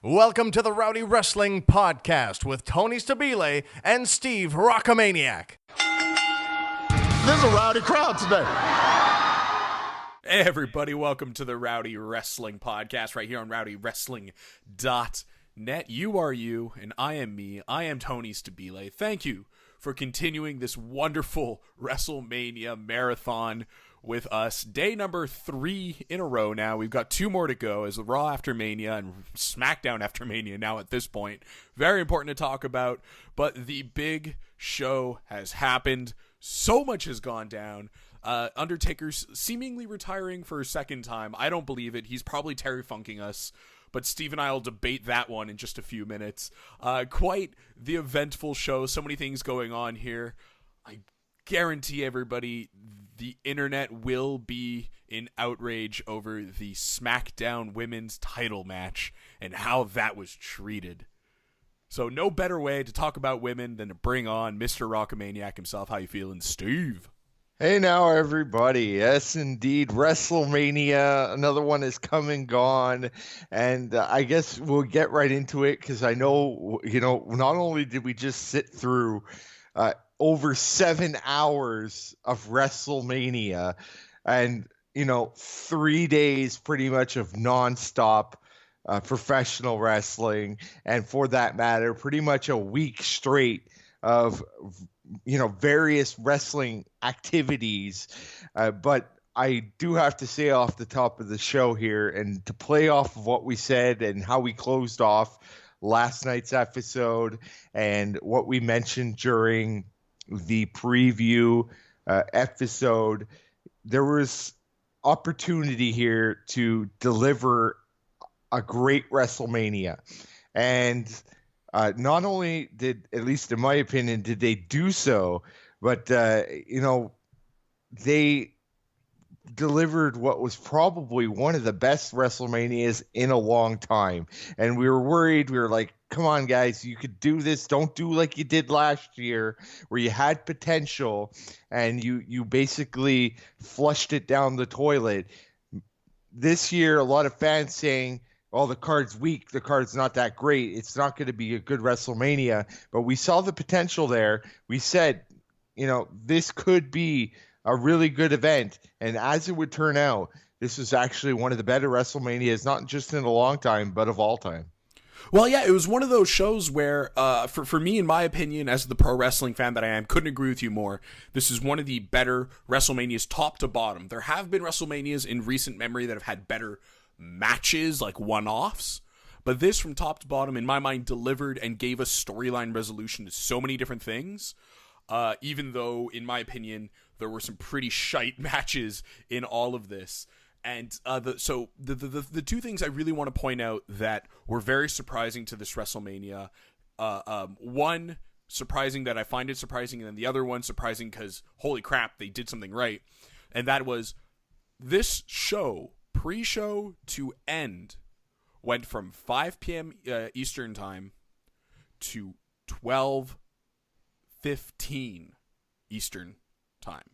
Welcome to the Rowdy Wrestling Podcast with Tony Stabile and Steve Rockamaniac. There's a rowdy crowd today. Hey everybody, welcome to the Rowdy Wrestling Podcast right here on rowdywrestling.net. You are you, and I am me. I am Tony Stabile. Thank you for continuing this wonderful Wrestlemania marathon with us. Day number 3 in a row now. We've got 2 more to go as the Raw after Mania and SmackDown after Mania now at this point. Very important to talk about, but the big show has happened. So much has gone down. Undertaker's seemingly retiring for a second time. I don't believe it. He's probably Terry Funking us, but Steve and I will debate that one in just a few minutes. Quite the eventful show. So many things going on here. I guarantee everybody the internet will be in outrage over the SmackDown women's title match and how that was treated. So no better way to talk about women than to bring on Mr. Rockamaniac himself. How you feeling, Steve? Hey now, everybody. Yes, indeed. Wrestlemania. Another one is come and gone. And I guess we'll get right into it because I know, not only did we just sit through over 7 hours of Wrestlemania and, 3 days pretty much of nonstop professional wrestling, and for that matter, pretty much a week straight of various wrestling activities. But I do have to say off the top of the show here, and to play off of what we said and how we closed off last night's episode and what we mentioned during the preview episode, there was opportunity here to deliver a great WrestleMania. And not only did, at least in my opinion, did they do so, but, they delivered what was probably one of the best WrestleManias in a long time. And we were worried. We were like, come on, guys, you could do this. Don't do like you did last year where you had potential and you basically flushed it down the toilet. This year, a lot of fans saying, oh, the card's weak. The card's not that great. It's not going to be a good WrestleMania. But we saw the potential there. We said, this could be a really good event. And as it would turn out, this was actually one of the better WrestleManias, not just in a long time, but of all time. Well, yeah, it was one of those shows where, for me, in my opinion, as the pro wrestling fan that I am, couldn't agree with you more. This is one of the better WrestleManias top to bottom. There have been WrestleManias in recent memory that have had better matches, like one-offs. But this, from top to bottom, in my mind, delivered and gave us storyline resolution to so many different things. Even though, in my opinion, there were some pretty shite matches in all of this. And the two things I really want to point out that were very surprising to this WrestleMania, one, surprising that I find it surprising, and then the other one surprising because, holy crap, they did something right. And that was this show, pre-show to end, went from 5 p.m. Eastern time to 12:15 Eastern time.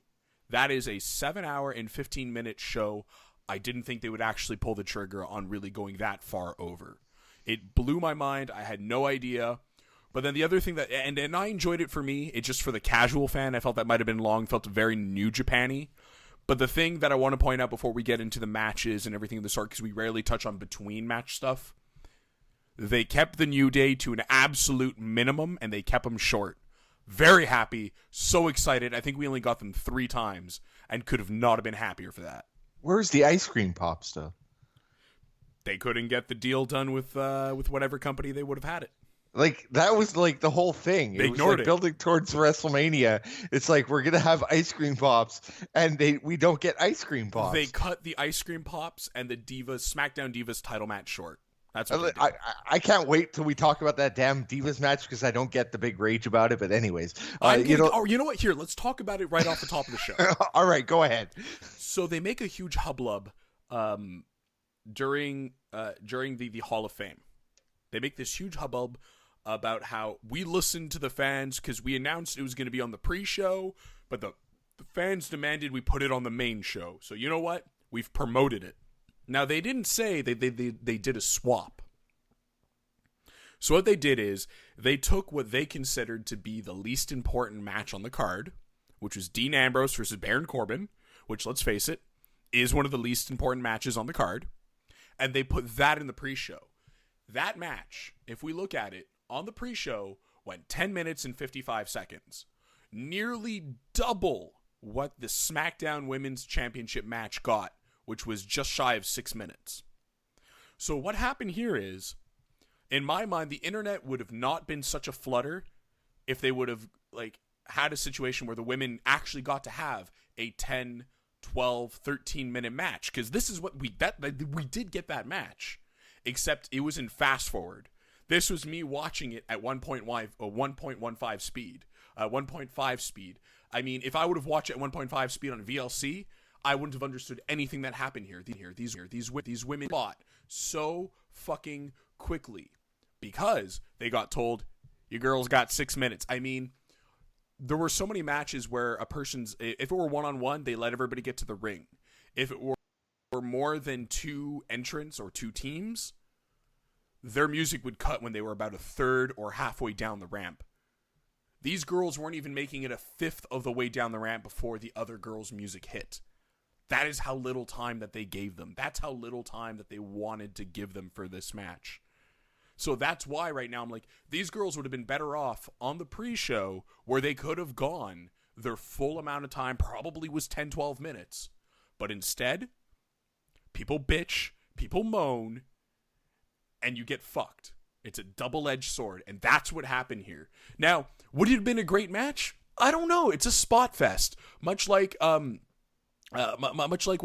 That is a 7-hour and 15-minute show. I didn't think they would actually pull the trigger on really going that far over. It blew my mind. I had no idea. But then the other thing that, and I enjoyed it for me, it just for the casual fan, I felt that might have been long, felt very New Japan-y. But the thing that I want to point out before we get into the matches and everything of the sort, because we rarely touch on between match stuff, they kept the New Day to an absolute minimum, and they kept them short. Very happy, so excited. I think we only got them 3 times, and could have not have been happier for that. Where's the ice cream pop stuff? They couldn't get the deal done with whatever company they would have had it. Like, that was like the whole thing. They ignored it. Building towards WrestleMania. It's like, we're going to have ice cream pops, and we don't get ice cream pops. They cut the ice cream pops and the SmackDown Divas title match short. That's what I can't wait till we talk about that damn Divas match because I don't get the big rage about it. But anyways, you know what? Here, let's talk about it right off the top of the show. All right, go ahead. So they make a huge hubbub during the Hall of Fame. They make this huge hubbub about how we listened to the fans because we announced it was going to be on the pre-show, but the fans demanded we put it on the main show. So you know what? We've promoted it. Now, they didn't say they did a swap. So what they did is they took what they considered to be the least important match on the card, which was Dean Ambrose versus Baron Corbin, which, let's face it, is one of the least important matches on the card, and they put that in the pre-show. That match, if we look at it, on the pre-show, went 10 minutes and 55 seconds. Nearly double what the SmackDown Women's Championship match got, which was just shy of 6 minutes. So what happened here is, in my mind, the internet would have not been such a flutter if they would have had a situation where the women actually got to have a 10, 12, 13-minute match. Because this is what we did get that match, except it was in fast forward. This was me watching it at 1.15 speed. 1.5 speed. I mean, if I would have watched it at 1.5 speed on VLC, I wouldn't have understood anything that happened here. These women fought so fucking quickly because they got told, "You girls got 6 minutes." I mean, there were so many matches where if it were one-on-one, they let everybody get to the ring. If it were more than two entrants or two teams, their music would cut when they were about a third or halfway down the ramp. These girls weren't even making it a fifth of the way down the ramp before the other girls' music hit. That is how little time that they gave them. That's how little time that they wanted to give them for this match. So that's why right now I'm like, these girls would have been better off on the pre-show where they could have gone their full amount of time, probably was 10, 12 minutes. But instead, people bitch, people moan, and you get fucked. It's a double-edged sword, and that's what happened here. Now, would it have been a great match? I don't know. It's a spot fest, much like what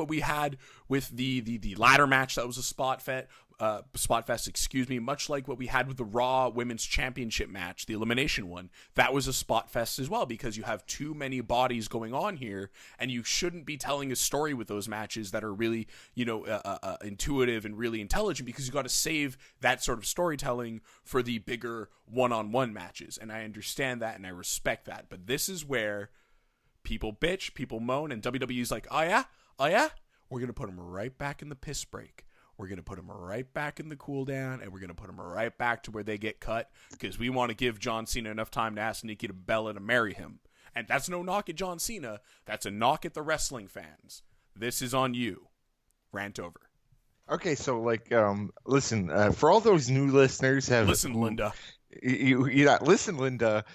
we had with the ladder match that was a spot fest. Much like what we had with the Raw Women's Championship match, the elimination one, that was a spot fest as well, because you have too many bodies going on here, and you shouldn't be telling a story with those matches that are really, intuitive and really intelligent, because you got to save that sort of storytelling for the bigger one-on-one matches. And I understand that, and I respect that. But this is where people bitch, people moan, and WWE's like, oh yeah, we're gonna put them right back in the piss break. We're going to put them right back in the cooldown, and we're going to put them right back to where they get cut, because we want to give John Cena enough time to ask Nikki Bella to marry him. And that's no knock at John Cena. That's a knock at the wrestling fans. This is on you. Rant over. Okay, so listen, for all those new listeners, Linda. Listen, Linda.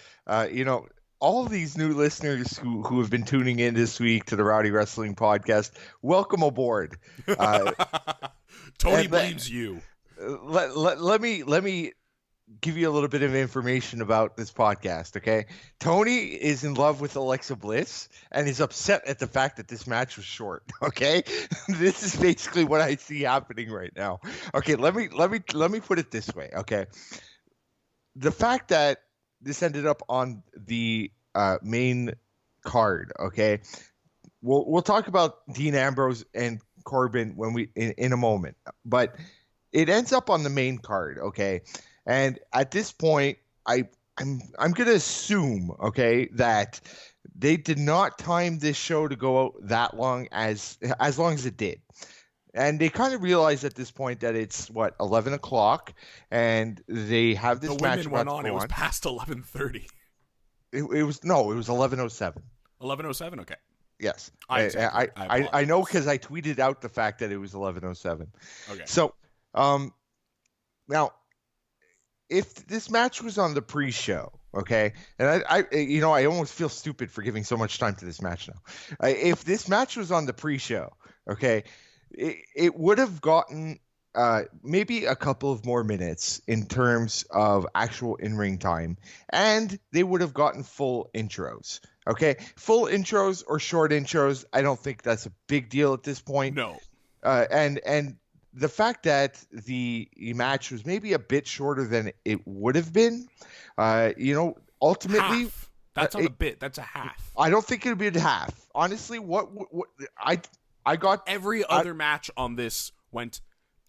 All these new listeners who have been tuning in this week to the Rowdy Wrestling Podcast, welcome aboard. Tony blames you. Let me give you a little bit of information about this podcast, okay? Tony is in love with Alexa Bliss and is upset at the fact that this match was short, okay? This is basically what I see happening right now. Okay, let me put it this way, okay? The fact that this ended up on the main card, okay? We'll talk about Dean Ambrose and Corbin when we in a moment, but it ends up on the main card, okay? And at this point, I'm gonna assume, okay, that they did not time this show to go out that long as long as it did. And they kind of realized at this point that it's 11 o'clock, and they have this match. The women went on. It was past 11:30. It was 11:07. 11:07. Okay. Yes, I know, because I tweeted out the fact that it was 11:07. Okay. So, now, if this match was on the pre-show, okay, and I almost feel stupid for giving so much time to this match now. If this match was on the pre-show, okay, it would have gotten maybe a couple of more minutes in terms of actual in-ring time, and they would have gotten full intros. Okay, full intros or short intros, I don't think that's a big deal at this point. No. And the fact that the match was maybe a bit shorter than it would have been, ultimately, half. That's not a bit. That's a half. I don't think it would be a half. Honestly, I got every other match on this went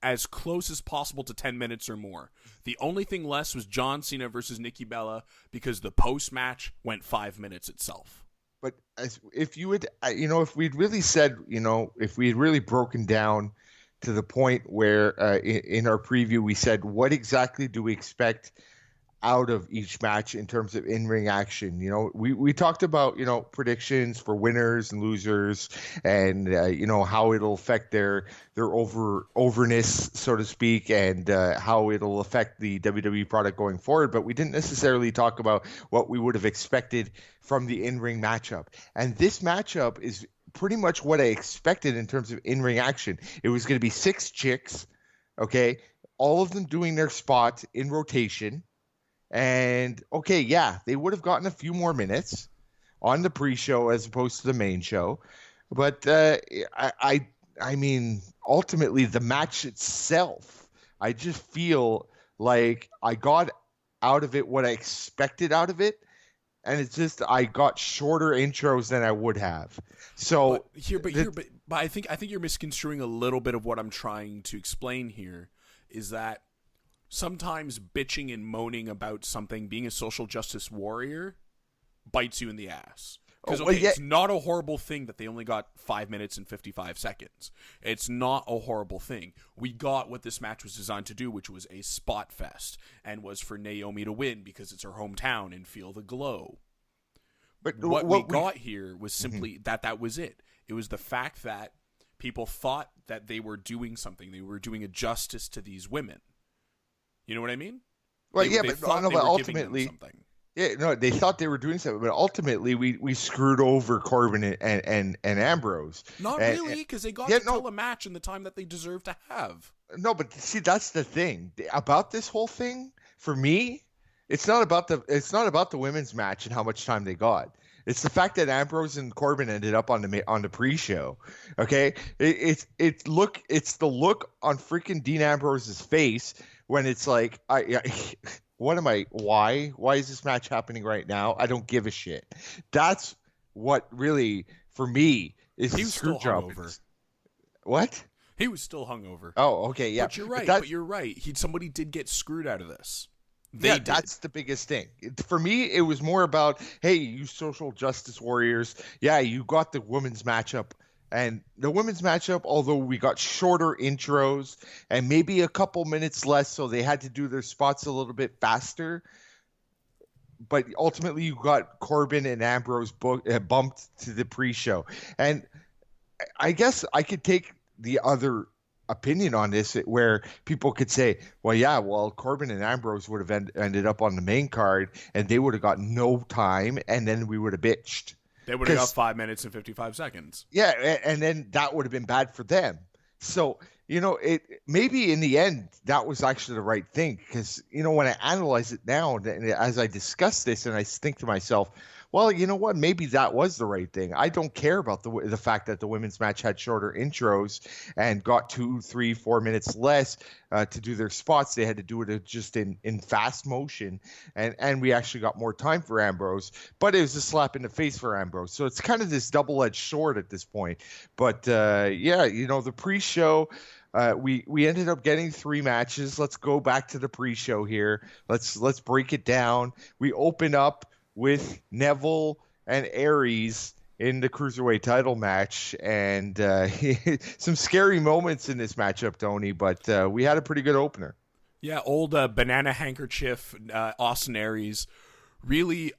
as close as possible to 10 minutes or more. The only thing less was John Cena versus Nikki Bella, because the post-match went 5 minutes itself. But if you would, if we'd really said, if we had really broken down to the point where in our preview we said, what exactly do we expect out of each match in terms of in-ring action? You know, we talked about, you know, predictions for winners and losers, and you know, how it'll affect their overness, so to speak, and how it'll affect the WWE product going forward. But we didn't necessarily talk about what we would have expected from the in-ring matchup. And this matchup is pretty much what I expected in terms of in-ring action. It was going to be 6 chicks, okay, all of them doing their spot in rotation. And okay, yeah, they would have gotten a few more minutes on the pre-show as opposed to the main show. But I mean, ultimately, the match itself, I just feel like I got out of it what I expected out of it. And it's just, I got shorter intros than I would have. So but I think you're misconstruing a little bit of what I'm trying to explain here. Is that sometimes bitching and moaning about something, being a social justice warrior, bites you in the ass. Because it's not a horrible thing that they only got 5 minutes and 55 seconds. It's not a horrible thing. We got what this match was designed to do, which was a spot fest, and was for Naomi to win because it's her hometown and feel the glow. But what we got here was simply that was it. It was the fact that people thought that they were doing something. They were doing a justice to these women. You know what I mean? Well, but ultimately, they thought they were doing something, but ultimately we screwed over Corbin and Ambrose. Not really, because they got to tell a match in the time that they deserve to have. No, but see, that's the thing about this whole thing. For me, it's not about the women's match and how much time they got. It's the fact that Ambrose and Corbin ended up on the pre-show. Okay, it's the look on freaking Dean Ambrose's face when it's like, what am I? Why is this match happening right now? I don't give a shit. That's what really, for me, is the screw job. What? He was still hungover. Oh, okay, yeah. But you're right. Somebody did get screwed out of this. That's the biggest thing. For me, it was more about, hey, you social justice warriors, yeah, you got the women's matchup. And the women's matchup, although we got shorter intros and maybe a couple minutes less, so they had to do their spots a little bit faster. But ultimately, you got Corbin and Ambrose bumped to the pre-show. And I guess I could take the other opinion on this, where people could say, well, Corbin and Ambrose would have ended up on the main card, and they would have got no time, and then we would have bitched. They would have got 5 minutes and 55 seconds. Yeah, and then that would have been bad for them. So, you know, maybe in the end, that was actually the right thing. Because, you know, when I analyze it now, as I discuss this, and I think to myself, well, you know what? Maybe that was the right thing. I don't care about the fact that the women's match had shorter intros and got 2, 3, 4 minutes less to do their spots. They had to do it just in fast motion, and we actually got more time for Ambrose. But it was a slap in the face for Ambrose. So it's kind of this double-edged sword at this point. But yeah, you know, the pre-show. We ended up getting 3 matches. Let's go back to the pre-show here. Let's break it down. We open up with Neville and Aries in the Cruiserweight title match, and some scary moments in this matchup, Tony, but we had a pretty good opener. Yeah, old banana handkerchief, Austin Aries. Really,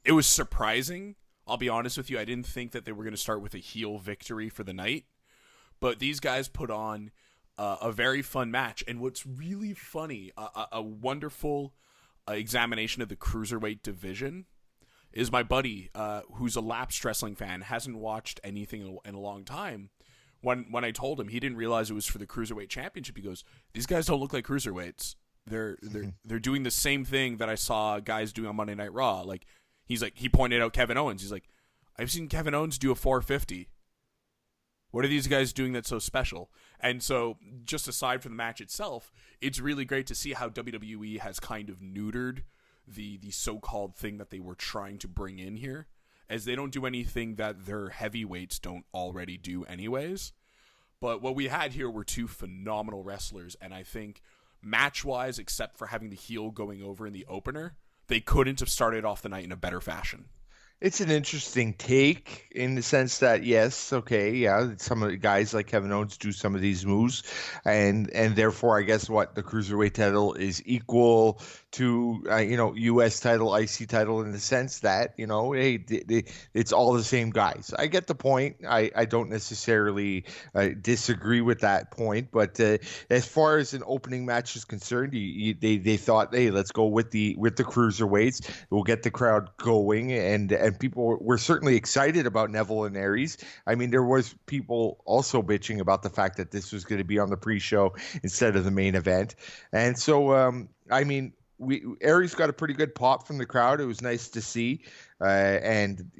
it was surprising. I'll be honest with you. I didn't think that they were going to start with a heel victory for the night, but these guys put on a very fun match. And what's really funny, a wonderful examination of the Cruiserweight division, is my buddy, who's a lapsed wrestling fan, hasn't watched anything in a long time. When I told him, he didn't realize it was for the Cruiserweight Championship. He goes, "These guys don't look like cruiserweights. They're doing the same thing that I saw guys doing on Monday Night Raw." Like, he's like, he pointed out Kevin Owens. He's like, "I've seen Kevin Owens do a 450. What are these guys doing that's so special?" And so, just aside from the match itself, it's really great to see how WWE has kind of neutered the so-called thing that they were trying to bring in here, as they don't do anything that their heavyweights don't already do anyways. But what we had here were 2 phenomenal wrestlers, and I think match-wise, except for having the heel going over in the opener, they couldn't have started off the night in a better fashion. It's an interesting take in the sense that yes, okay, yeah, some of the guys like Kevin Owens do some of these moves, and therefore I guess what the cruiserweight title is equal to U.S. title, IC title in the sense that hey, it's all the same guys. I get the point. I don't necessarily disagree with that point, but as far as an opening match is concerned, they thought, hey, let's go with the cruiserweights. We'll get the crowd going, and people were certainly excited about Neville and Aries. I mean, there was people also bitching about the fact that this was going to be on the pre-show instead of the main event. And so, I mean, Aries got a pretty good pop from the crowd. It was nice to see. And,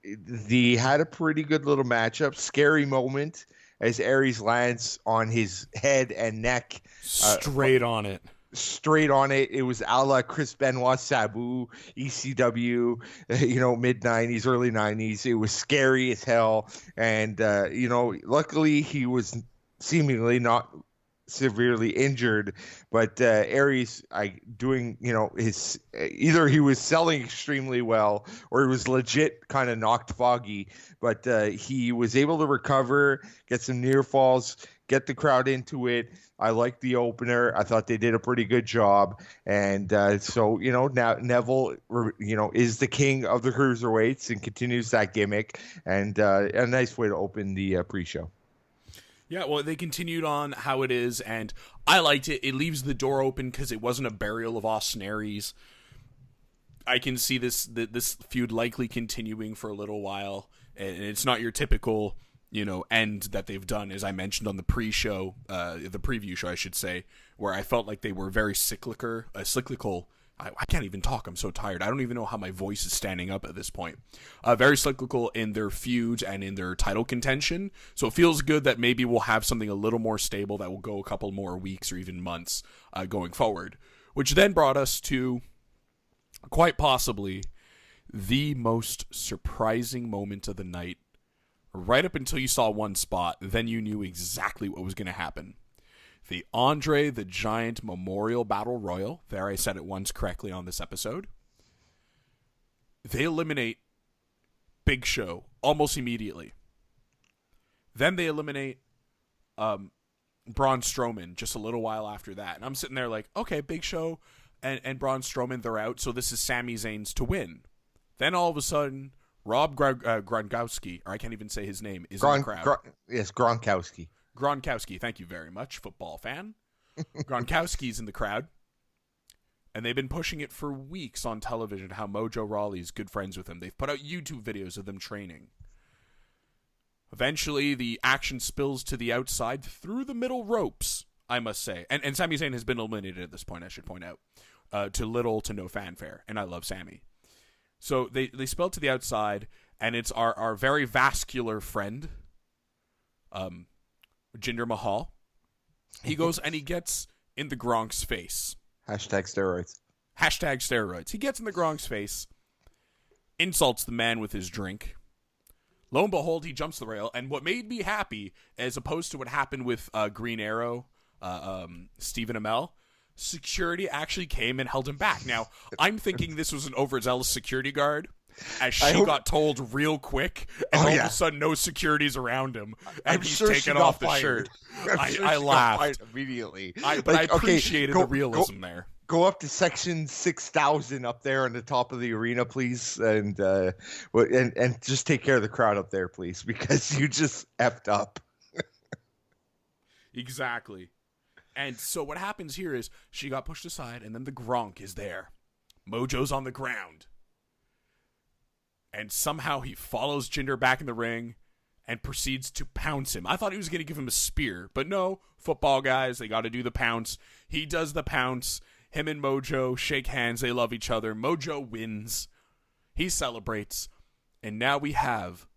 they had a pretty good little matchup. Scary moment as Aries lands on his head and neck. Straight on it. It was a la Chris Benoit, Sabu, ECW, mid 90s, early 90s. It was scary as hell. And, luckily he was seemingly not severely injured, but Aries doing, his either he was selling extremely well or he was legit kind of knocked foggy, but he was able to recover, get some near falls, get the crowd into it. I liked the opener. I thought they did a pretty good job. And so, now Neville, is the king of the cruiserweights and continues that gimmick. And a nice way to open the pre-show. Yeah, well, they continued on how it is, and I liked it. It leaves the door open because it wasn't a burial of Austin Aries. I can see this feud likely continuing for a little while, and it's not your typical end that they've done, as I mentioned on the pre-show, the preview show, I should say, where I felt like they were very cyclical. I can't even talk. I'm so tired. I don't even know how my voice is standing up at this point. Very cyclical in their feuds and in their title contention. So it feels good that maybe we'll have something a little more stable that will go a couple more weeks or even months going forward. Which then brought us to, quite possibly, the most surprising moment of the night. Right up until you saw one spot, then you knew exactly what was going to happen. The Andre the Giant Memorial Battle Royal. There, I said it once correctly on this episode. They eliminate Big Show almost immediately. Then they eliminate Braun Strowman just a little while after that. And I'm sitting there like, okay, Big Show and Braun Strowman, they're out, so this is Sami Zayn's to win. Then all of a sudden, Rob Gronkowski, or I can't even say his name, is in the crowd. Yes, Gronkowski. Gronkowski, thank you very much, football fan. Gronkowski's in the crowd, and they've been pushing it for weeks on television how Mojo Rawley's good friends with him. They've put out YouTube videos of them training. Eventually, the action spills to the outside through the middle ropes, I must say. And Sami Zayn has been eliminated at this point, I should point out, to little to no fanfare, and I love Sami. So they spill to the outside, and it's our very vascular friend, Jinder Mahal. He goes and he gets in the Gronk's face. #steroids. #steroids. He gets in the Gronk's face, insults the man with his drink. Lo and behold, he jumps the rail. And what made me happy, as opposed to what happened with Green Arrow, Stephen Amell, security actually came and held him back. Now, I'm thinking this was an overzealous security guard, as she got told real quick, and all of a sudden no security's around him, and he's taken off the shirt. I laughed immediately. But I appreciated the realism there. Go up to section 6,000 up there on the top of the arena, please, and just take care of the crowd up there, please, because you just effed up. Exactly. And so what happens here is she got pushed aside, and then the Gronk is there. Mojo's on the ground. And somehow he follows Jinder back in the ring and proceeds to pounce him. I thought he was going to give him a spear, but no, football guys, they got to do the pounce. He does the pounce. Him and Mojo shake hands. They love each other. Mojo wins. He celebrates. And now we have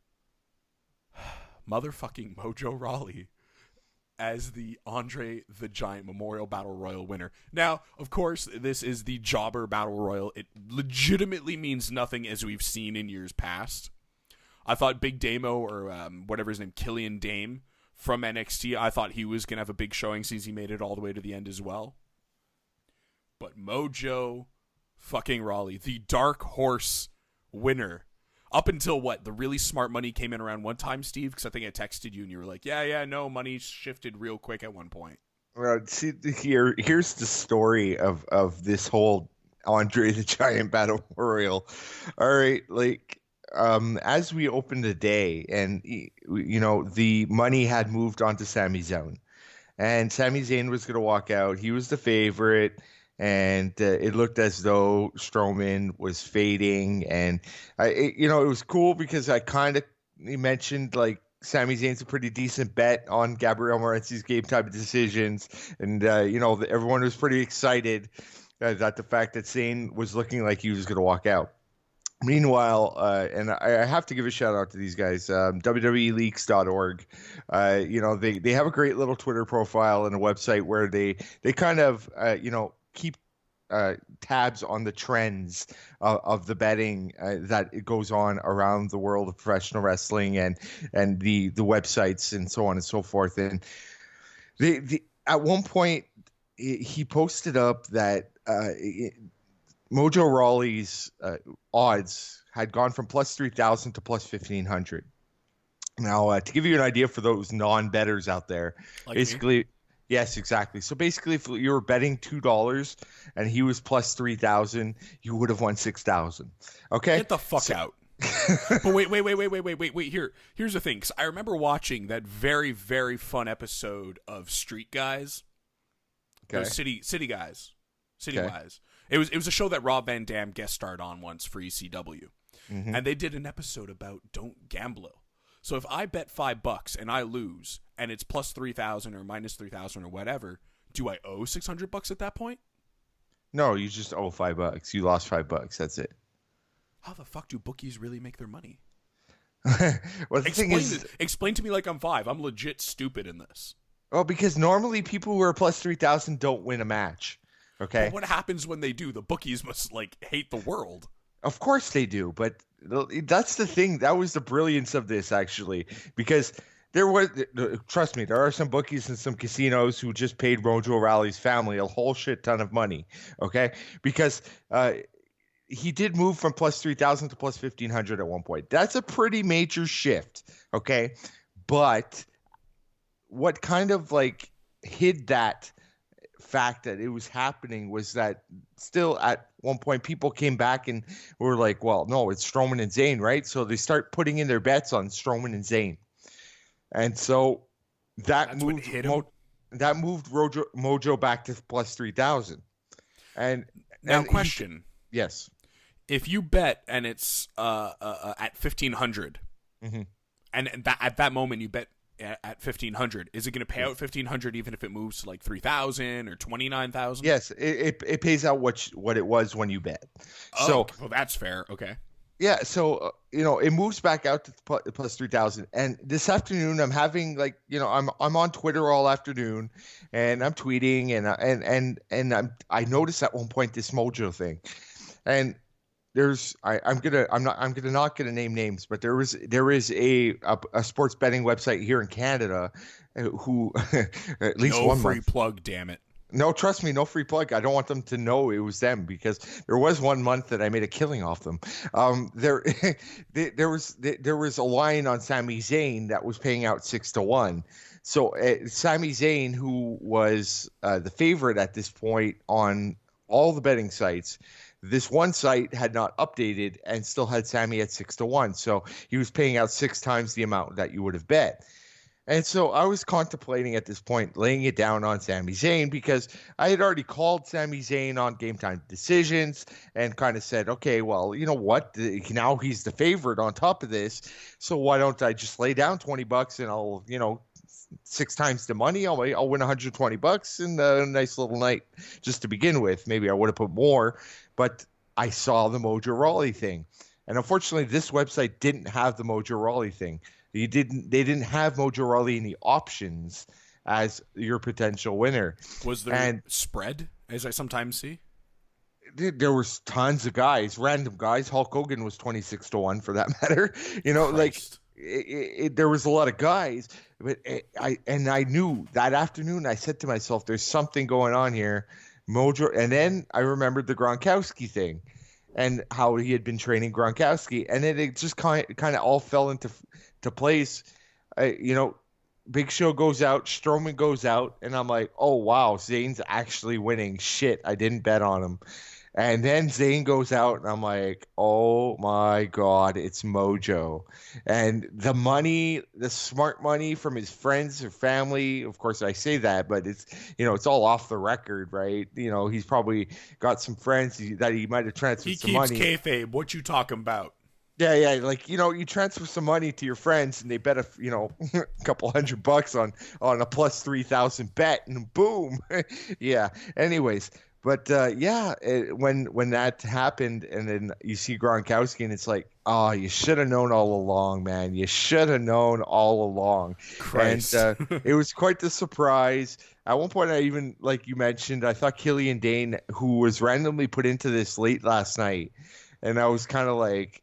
motherfucking Mojo Rawley as the Andre the Giant Memorial Battle Royal winner. Now, of course, this is the Jobber Battle Royal. It legitimately means nothing, as we've seen in years past. I thought Big Damo, or whatever his name, Killian Dame from NXT, I thought he was going to have a big showing since he made it all the way to the end as well. But Mojo fucking Rawley, the Dark Horse winner. Up until what? The really smart money came in around one time, Steve? Because I think I texted you and you were like, yeah, no, money shifted real quick at one point. Well, see, here's the story of this whole Andre the Giant Battle Royal. All right, like as we opened the day, and the money had moved on to Sami Zayn, and Sami Zayn was going to walk out. He was the favorite, and it looked as though Strowman was fading, and it was cool because I kind of mentioned like Sami Zayn's a pretty decent bet on Gabriel Morency's game time decisions, and everyone was pretty excited that the fact that Zayn was looking like he was going to walk out. Meanwhile, and I have to give a shout out to these guys, WWEleaks.org. They have a great little Twitter profile and a website where they kind of keep tabs on the trends of the betting that it goes on around the world of professional wrestling and the websites and so on and so forth. And at one point he posted up that Mojo Rawley's odds had gone from plus 3,000 to plus 1,500. Now, to give you an idea for those non-bettors out there, like basically me? Yes, exactly. So basically, if you were betting $2 and he was plus 3,000, you would have won 6,000. Okay, get the fuck out. But wait. Here's the thing, because I remember watching that very, very fun episode of Street Guys. Okay. City Guys. Okay. It was a show that Rob Van Dam guest starred on once for ECW, and they did an episode about don't gamble. So if I bet $5 and I lose, and it's plus 3,000 or minus 3,000 or whatever, do I owe $600 at that point? No, you just owe $5. You lost $5. That's it. How the fuck do bookies really make their money? Well, the thing is, explain to me like I'm 5. I'm legit stupid in this. Well, because normally people who are plus 3,000 don't win a match. Okay. But what happens when they do? The bookies must hate the world. Of course they do, but that's the thing. That was the brilliance of this, actually, because trust me, there are some bookies and some casinos who just paid Mojo Rawley's family a whole shit ton of money, okay? Because he did move from plus 3,000 to plus 1,500 at one point. That's a pretty major shift, okay? But what kind of hid that fact that it was happening was that still at one point people came back and were like, well, no, it's Strowman and Zayn, right? So they start putting in their bets on Strowman and Zayn. And so that moved Mojo back to plus 3,000. And now question. Yes. If you bet and it's at 1,500 and at that moment you bet at 1,500, is it going to pay out 1,500 even if it moves to 3,000 or 29,000? Yes, it pays out what it was when you bet. Oh, so well, that's fair. Okay. Yeah, so it moves back out to plus 3,000. And this afternoon, I'm having I'm on Twitter all afternoon, and I'm tweeting, and I noticed at one point this Mojo thing, and I'm not gonna name names, but there is a sports betting website here in Canada who at least no one free month. Plug, damn it. No, trust me, no free plug. I don't want them to know it was them because there was one month that I made a killing off them. There was a line on Sami Zayn that was paying out 6-1. So Sami Zayn, who was the favorite at this point on all the betting sites, this one site had not updated and still had Sami at 6-1. So he was paying out 6 times the amount that you would have bet. And so I was contemplating at this point laying it down on Sami Zayn because I had already called Sami Zayn on Game Time Decisions and kind of said, okay, well, you know what? Now he's the favorite on top of this. So why don't I just lay down $20 and I'll, 6 times the money. I'll win $120 and a nice little night just to begin with. Maybe I would have put more, but I saw the Mojo Rawley thing. And unfortunately, this website didn't have the Mojo Rawley thing. They didn't have Mojo Rawley in the options as your potential winner. Was there spread, as I sometimes see? There was tons of guys, random guys. Hulk Hogan was 26-1 for that matter. There was a lot of guys, but I knew that afternoon. I said to myself, "There's something going on here." Mojo, and then I remembered the Gronkowski thing, and how he had been training Gronkowski, and then it just kind of all fell into to place. You know, Big Show goes out, Strowman goes out, and I'm like, oh wow, Zayn's actually winning. Shit, I didn't bet on him. And then Zayn goes out, and I'm like, oh my God, it's Mojo. And the money, the smart money from his friends or family, of course I say that, but it's, it's all off the record, right? He's probably got some friends that he might have transferred some money. He keeps kayfabe. What you talking about? Yeah, like you transfer some money to your friends, and they bet a couple $100 on a plus 3,000 bet, and boom, yeah. Anyways, but when that happened, and then you see Gronkowski, and it's like, oh, you should have known all along, man. You should have known all along. Christ. And it was quite the surprise. At one point, I even, like you mentioned, I thought Killian Dane, who was randomly put into this late last night, and I was kind of like,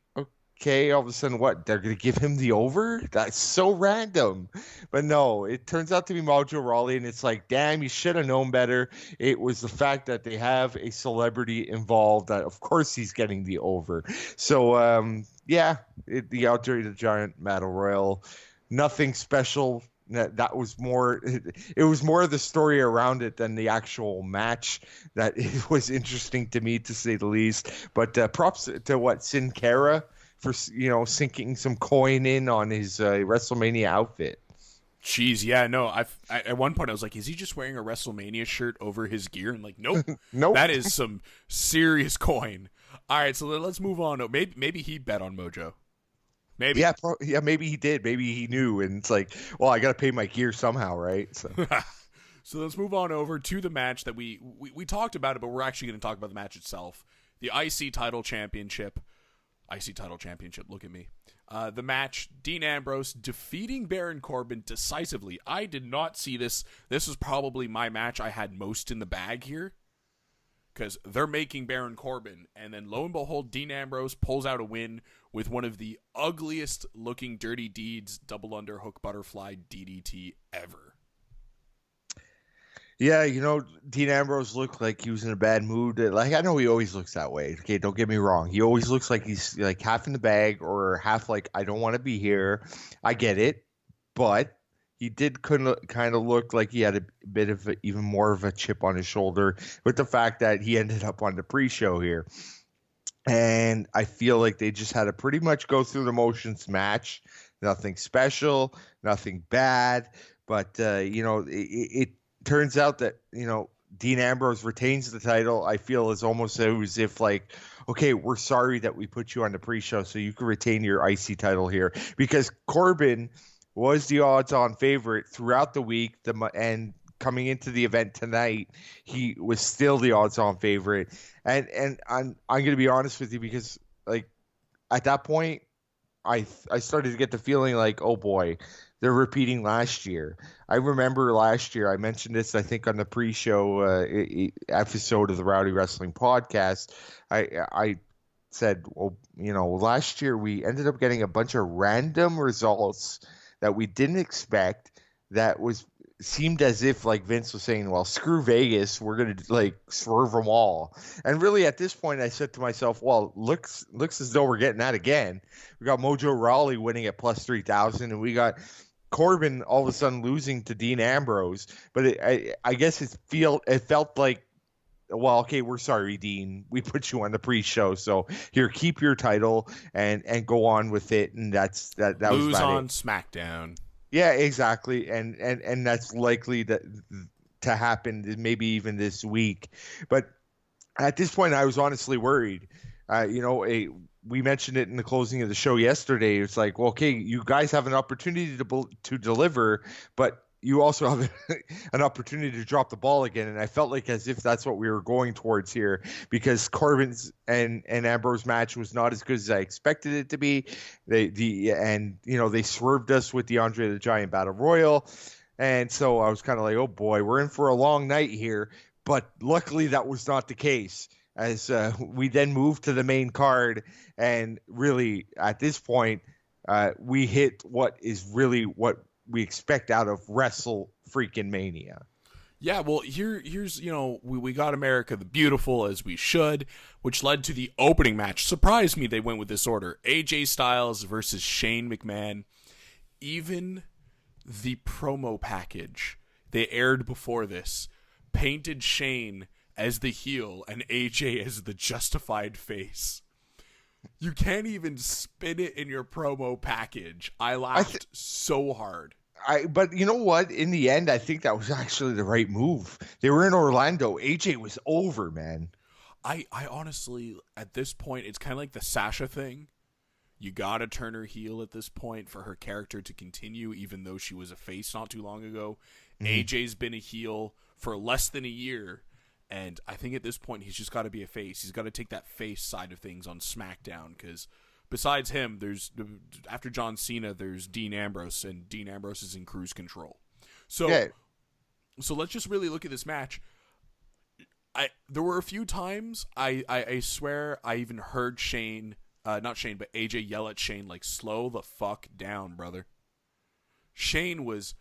okay, all of a sudden, what? They're going to give him the over? That's so random. But no, it turns out to be Mojo Rawley, and it's like, damn, you should have known better. It was the fact that they have a celebrity involved that, of course, he's getting the over. So, the Andre the Giant Battle Royal, nothing special. That was more. It was more of the story around it than the actual match. That it was interesting to me, to say the least. But props to Sin Cara for sinking some coin in on his WrestleMania outfit. Jeez, yeah, no. At one point I was like, is he just wearing a WrestleMania shirt over his gear? And like, nope, nope. That is some serious coin. All right, so let's move on. Maybe he bet on Mojo. Maybe. Yeah, maybe he did. Maybe he knew, and it's like, well, I got to pay my gear somehow, right? So. So let's move on over to the match that we talked about it, but we're actually going to talk about the match itself. The IC title championship. Look at me. The match, Dean Ambrose defeating Baron Corbin decisively. I did not see this. This was probably my match I had most in the bag here, because they're making Baron Corbin, and then lo and behold, Dean Ambrose pulls out a win with one of the ugliest looking Dirty Deeds double underhook butterfly DDT ever. Yeah, Dean Ambrose looked like he was in a bad mood. Like, I know he always looks that way. Okay, don't get me wrong. He always looks like he's like half in the bag or half like, I don't want to be here. I get it. But he did kind of look like he had a bit of even more of a chip on his shoulder with the fact that he ended up on the pre-show here. And I feel like they just had to pretty much go through the motions match. Nothing special, nothing bad. But, it turns out that, Dean Ambrose retains the title. I feel it's almost as if like, okay, we're sorry that we put you on the pre-show so you can retain your IC title here, because Corbin was the odds-on favorite throughout the week, and coming into the event tonight, he was still the odds-on favorite. And I'm going to be honest with you, because like at that point, I started to get the feeling like, oh boy, they're repeating last year. I remember last year, I mentioned this, I think, on the pre-show episode of the Rowdy Wrestling Podcast. I said, well, last year we ended up getting a bunch of random results that we didn't expect, that seemed as if like Vince was saying, well, screw Vegas, we're going to like swerve them all. And really at this point I said to myself, well, looks as though we're getting that again. We got Mojo Rawley winning at plus 3,000, and we got Corbin all of a sudden losing to Dean Ambrose. But I guess it felt like, well, okay, we're sorry, Dean. We put you on the pre-show, so here, keep your title and go on with it. And that was lose about on it. SmackDown. Yeah, exactly, and that's likely to happen, maybe even this week. But at this point, I was honestly worried. We mentioned it in the closing of the show yesterday. It's like, well, okay, you guys have an opportunity to deliver, but you also have an opportunity to drop the ball again. And I felt like as if that's what we were going towards here, because Corbin's and Ambrose match was not as good as I expected it to be. They swerved us with the Andre the Giant Battle Royal. And so I was kind of like, oh boy, we're in for a long night here. But luckily that was not the case, as we then moved to the main card. And really at this point, we hit what is really what we expect out of Wrestle freaking Mania. Yeah, well, here's we got America the Beautiful, as we should, which led to the opening match. Surprised me they went with this order. AJ Styles versus Shane McMahon. Even the promo package they aired before this painted Shane as the heel and AJ as the justified face. You can't even spin it in your promo package. I laughed so hard. But you know what? In the end, I think that was actually the right move. They were in Orlando. AJ was over, man. I honestly, at this point, it's kind of like the Sasha thing. You gotta turn her heel at this point for her character to continue, even though she was a face not too long ago. AJ's been a heel for less than a year, and I think at this point he's just got to be a face. He's got to take that face side of things on SmackDown, because besides him, after John Cena, there's Dean Ambrose, and Dean Ambrose is in cruise control. So let's just really look at this match. There were a few times I swear I even heard not Shane, but AJ yell at Shane like, "Slow the fuck down, brother." Shane was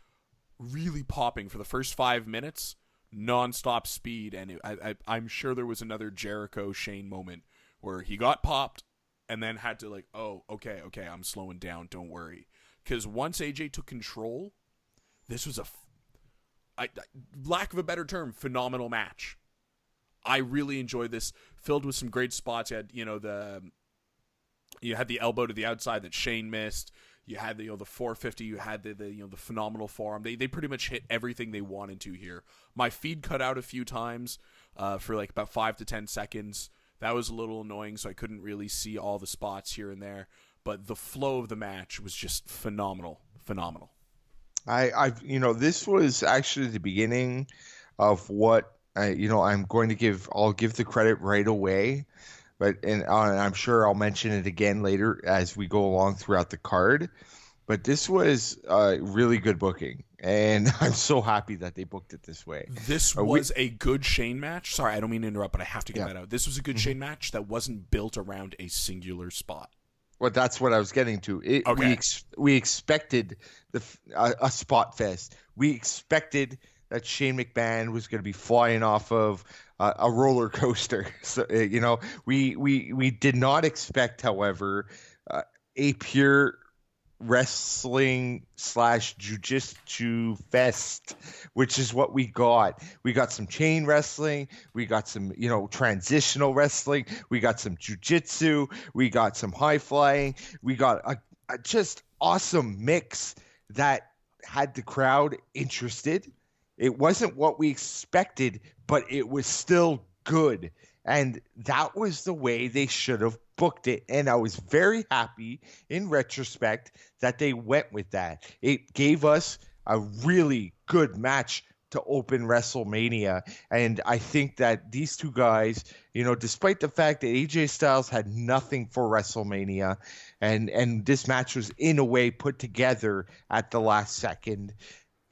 really popping for the first 5 minutes, non-stop speed, and I'm sure there was another Jericho Shane moment where he got popped and then had to like, oh, okay, I'm slowing down, don't worry. Because once AJ took control, this was lack of a better term, phenomenal match. I really enjoyed this, filled with some great spots. You had the elbow to the outside that Shane missed. You had the 450. You had the phenomenal forearm. They pretty much hit everything they wanted to here. My feed cut out a few times for like about 5 to 10 seconds. That was a little annoying, so I couldn't really see all the spots here and there. But the flow of the match was just phenomenal. This was actually the beginning of what I'm going to give. I'll give the credit right away. And I'm sure I'll mention it again later as we go along throughout the card. But this was really good booking, and I'm so happy that they booked it this way. This was a good Shane match. Sorry, I don't mean to interrupt, but I have to get that out. This was a good Shane match that wasn't built around a singular spot. Well, that's what I was getting to. We expected a spot fest. We expected that Shane McMahon was going to be flying off of a roller coaster. So we did not expect, however, a pure wrestling / jiu-jitsu fest, which is what we got. We got some chain wrestling, we got some transitional wrestling, we got some jiu-jitsu, we got some high flying, we got a just awesome mix that had the crowd interested. It wasn't what we expected, but it was still good. And that was the way they should have booked it. And I was very happy in retrospect that they went with that. It gave us a really good match to open WrestleMania. And I think that these two guys, despite the fact that AJ Styles had nothing for WrestleMania, and this match was in a way put together at the last second,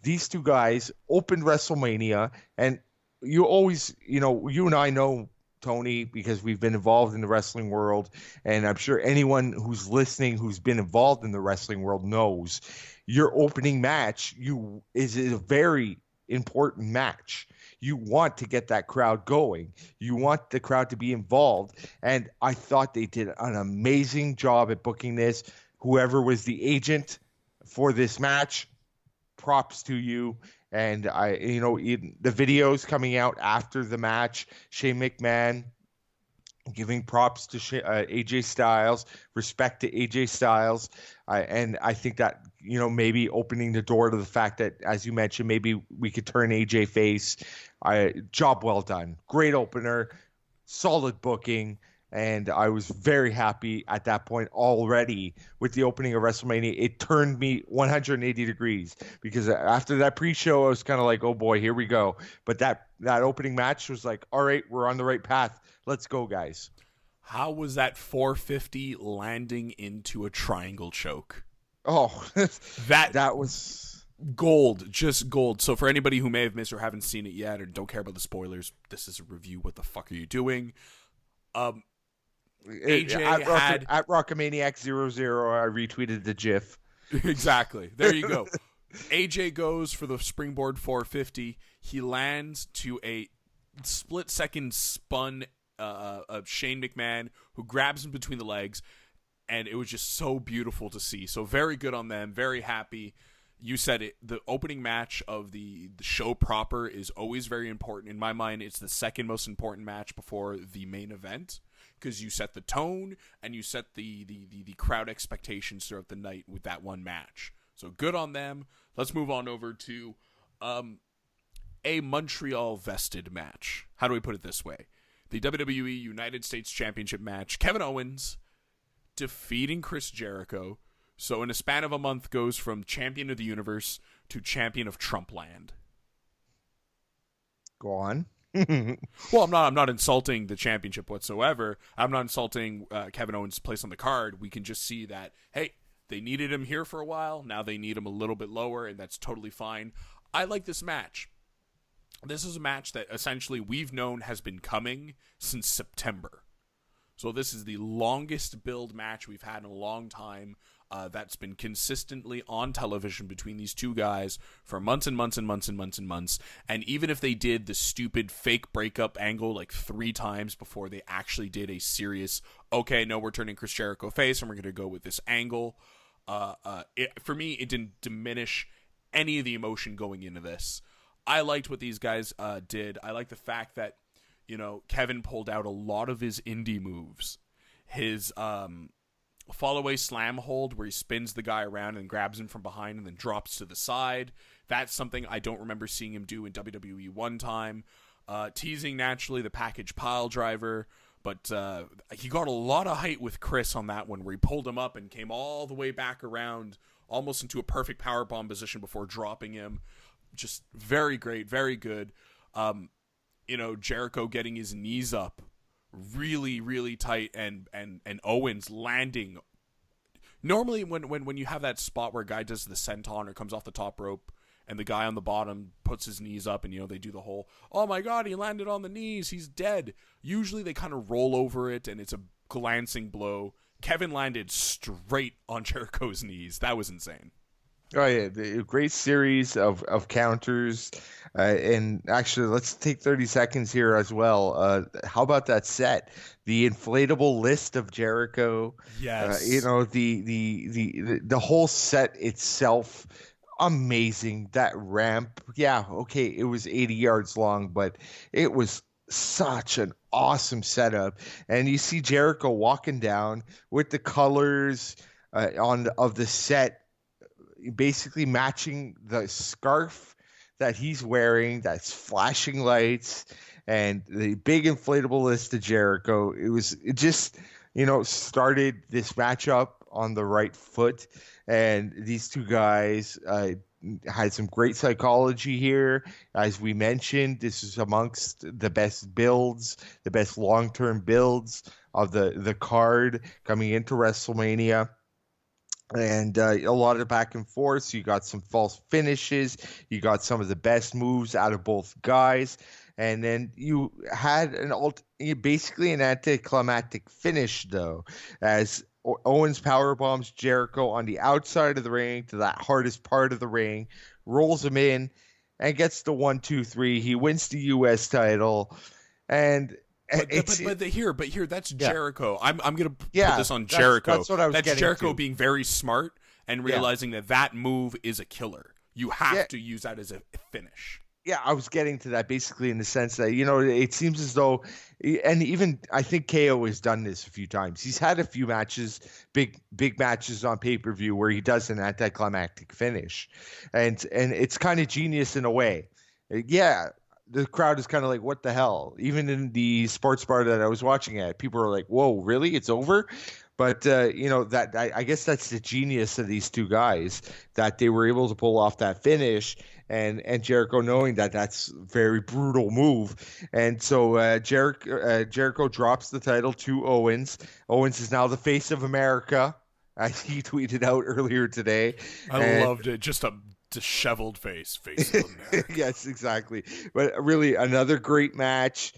these two guys opened WrestleMania. And you always, you and I know, Tony, because we've been involved in the wrestling world, and I'm sure anyone who's listening who's been involved in the wrestling world knows, your opening match is a very important match. You want to get that crowd going. You want the crowd to be involved. And I thought they did an amazing job at booking this. Whoever was the agent for this match, props to you. And the videos coming out after the match, Shane McMahon giving props to AJ Styles, respect to AJ Styles. And I think that, maybe opening the door to the fact that, as you mentioned, maybe we could turn AJ face. Job well done. Great opener, solid booking. And I was very happy at that point already with the opening of WrestleMania. It turned me 180 degrees because after that pre-show, I was kind of like, oh boy, here we go. But that opening match was like, all right, we're on the right path. Let's go, guys. How was that 450 landing into a triangle choke? Oh, that was gold, just gold. So for anybody who may have missed or haven't seen it yet or don't care about the spoilers, this is a review. What the fuck are you doing? AJ at Rockamaniac00, I retweeted the GIF. Exactly. There you go. AJ goes for the springboard 450. he lands to a split-second spun of Shane McMahon, who grabs him between the legs, and it was just so beautiful to see. So very good on them, very happy. You said it, the opening match of the show proper is always very important. In my mind, it's the second most important match before the main event, because you set the tone and you set the crowd expectations throughout the night with that one match. So good on them. Let's move on over to a Montreal vested match. How do we put it this way? The WWE United States Championship match. Kevin Owens defeating Chris Jericho. So in a span of a month goes from champion of the universe to champion of Trumpland. Go on. Well, I'm not insulting the championship whatsoever. I'm not insulting Kevin Owens' place on the card. We can just see that, hey, they needed him here for a while. Now they need him a little bit lower, and that's totally fine. I like this match. This is a match that essentially we've known has been coming since September. So this is the longest build match we've had in a long time. That's been consistently on television between these two guys for months and months and months and months and months. And even if they did the stupid fake breakup angle like 3 times before they actually did a serious, okay, no, we're turning Chris Jericho face and we're going to go with this angle. For me, it didn't diminish any of the emotion going into this. I liked what these guys did. I like the fact that, Kevin pulled out a lot of his indie moves. His fall-away slam hold where he spins the guy around and grabs him from behind and then drops to the side. That's something I don't remember seeing him do in WWE one time. Teasing, naturally, the package pile driver. But he got a lot of height with Chris on that one where he pulled him up and came all the way back around almost into a perfect powerbomb position before dropping him. Just very great, very good. Jericho getting his knees up really, really tight and Owens landing. Normally when you have that spot where a guy does the senton or comes off the top rope and the guy on the bottom puts his knees up and, they do the whole, oh my God, he landed on the knees, he's dead. Usually they kind of roll over it and it's a glancing blow. Kevin landed straight on Jericho's knees. That was insane. Oh yeah, the great series of counters, and actually, let's take 30 seconds here as well. How about that set? The inflatable list of Jericho. Yes. The whole set itself, amazing. That ramp, yeah, okay, it was 80 yards long, but it was such an awesome setup. And you see Jericho walking down with the colors of the set, basically matching the scarf that he's wearing, that's flashing lights, and the big inflatable list of Jericho. It just started this matchup on the right foot, and these two guys had some great psychology here. As we mentioned, this is amongst the best builds, the best long-term builds of the card coming into WrestleMania. And a lot of back and forth. So you got some false finishes. You got some of the best moves out of both guys. And then you had basically an anticlimactic finish, though, as Owens powerbombs Jericho on the outside of the ring to that hardest part of the ring, rolls him in, and gets the 1-2-3. He wins the U.S. title. And But here, that's Jericho. I'm gonna put Yeah, this on Jericho. That's what I was That's getting Jericho to. being very smart and realizing that move is a killer. You have to use that as a finish. Yeah, I was getting to that basically in the sense that, it seems as though, and even I think KO has done this a few times. He's had a few matches, big matches on pay-per-view where he does an anticlimactic finish. And it's kind of genius in a way. Yeah, the crowd is kind of like, what the hell? Even in the sports bar that I was watching at, people are like, whoa, really? It's over? But, I guess that's the genius of these two guys, that they were able to pull off that finish, and Jericho knowing that that's a very brutal move. And so Jericho drops the title to Owens. Owens is now the face of America, as he tweeted out earlier today. I loved it. Just a disheveled face of America. Yes, exactly. But really, another great match.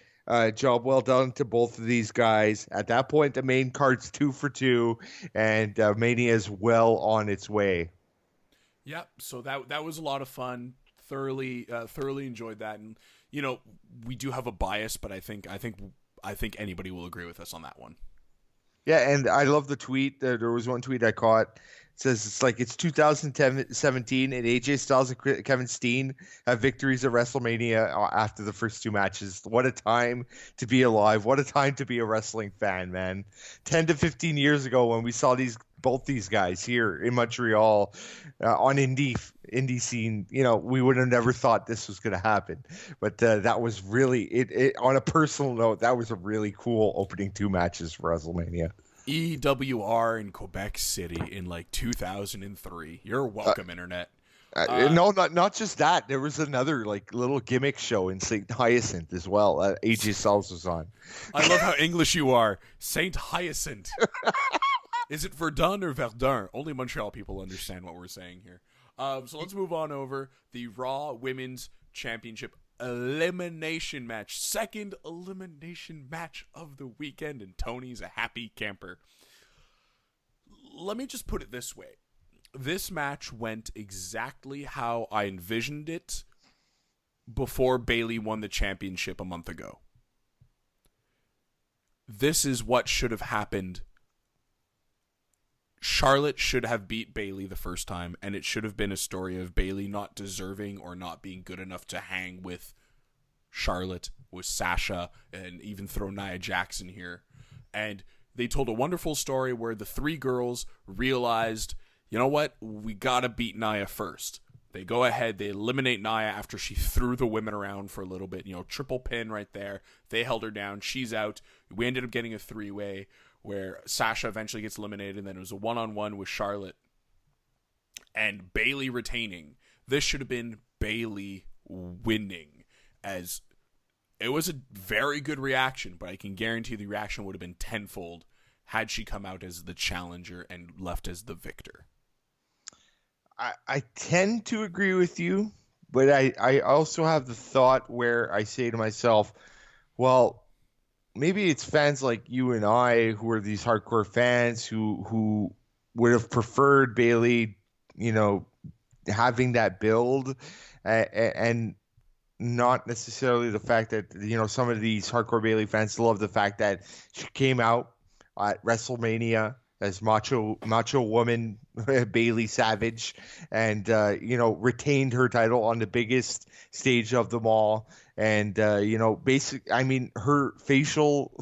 Job well done to both of these guys. At that point, the main card's 2 for 2, and Mania is well on its way. Yep. So that was a lot of fun. thoroughly enjoyed that, and we do have a bias, but I think anybody will agree with us on that one. Yeah, and I love the tweet. There was one tweet I caught. It says it's 2017 and AJ Styles and Kevin Steen have victories at WrestleMania after the first two matches. What a time to be alive. What a time to be a wrestling fan, man. 10 to 15 years ago when we saw both these guys here in Montreal on indie scene, we would have never thought this was going to happen. But that was really it. On a personal note, that was a really cool opening two matches for WrestleMania. EWR in Quebec City in 2003. You're welcome, Internet. No, not just that. There was another little gimmick show in St. Hyacinth as well. AJ Styles was on. I love how English you are. St. Hyacinth. Is it Verdun or Verdun? Only Montreal people understand what we're saying here. So let's move on over the Raw Women's Championship elimination match. Second elimination match of the weekend, and Tony's a happy camper. Let me just put it this way. This match went exactly how I envisioned it before Bayley won the championship a month ago. This is what should have happened. Charlotte should have beat Bayley the first time, and it should have been a story of Bayley not deserving or not being good enough to hang with Charlotte, with Sasha, and even throw Nia Jax in here. And they told a wonderful story where the three girls realized, you know what, we gotta beat Nia first. They go ahead, they eliminate Nia after she threw the women around for a little bit, triple pin right there. They held her down, she's out. We ended up getting a three-way where Sasha eventually gets eliminated, and then it was a one-on-one with Charlotte and Bayley retaining. This should have been Bayley winning, as it was a very good reaction, but I can guarantee the reaction would have been tenfold had she come out as the challenger and left as the victor. I tend to agree with you, but I also have the thought where I say to myself, well, maybe it's fans like you and I who are these hardcore fans who would have preferred Bayley, having that build, and not necessarily the fact that, some of these hardcore Bayley fans love the fact that she came out at WrestleMania as macho woman Bayley Savage, and retained her title on the biggest stage of them all. And her facial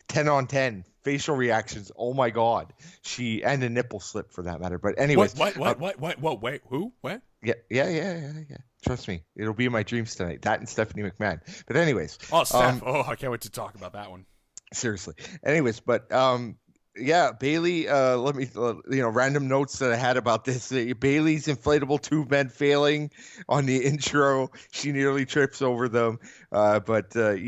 10 on 10 facial reactions. Oh my God, and a nipple slip for that matter. But anyways, what? Wait, who? What? Yeah. Trust me, it'll be in my dreams tonight. That and Stephanie McMahon. But anyways, Steph. I can't wait to talk about that one. Seriously. Anyways, but yeah, Bayley, let me, random notes that I had about this. Bayley's inflatable tube men failing on the intro. She nearly trips over them. But her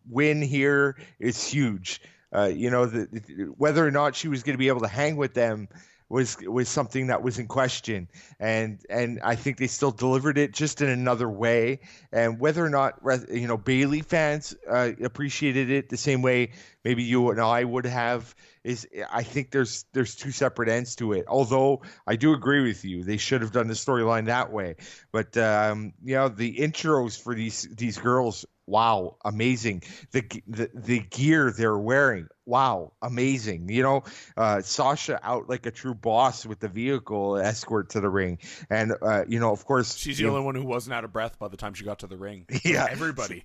win here is huge. Whether or not she was going to be able to hang with them was something that was in question, and I think they still delivered it just in another way. And whether or not Bayley fans appreciated it the same way maybe you and I would have, I think there's two separate ends to it. Although I do agree with you, they should have done the storyline that way. But the intros for these girls, wow, amazing. The gear they're wearing, wow, amazing. Sasha out like a true boss with the vehicle escort to the ring. And, of course, she's the only one who wasn't out of breath by the time she got to the ring. Yeah. Everybody.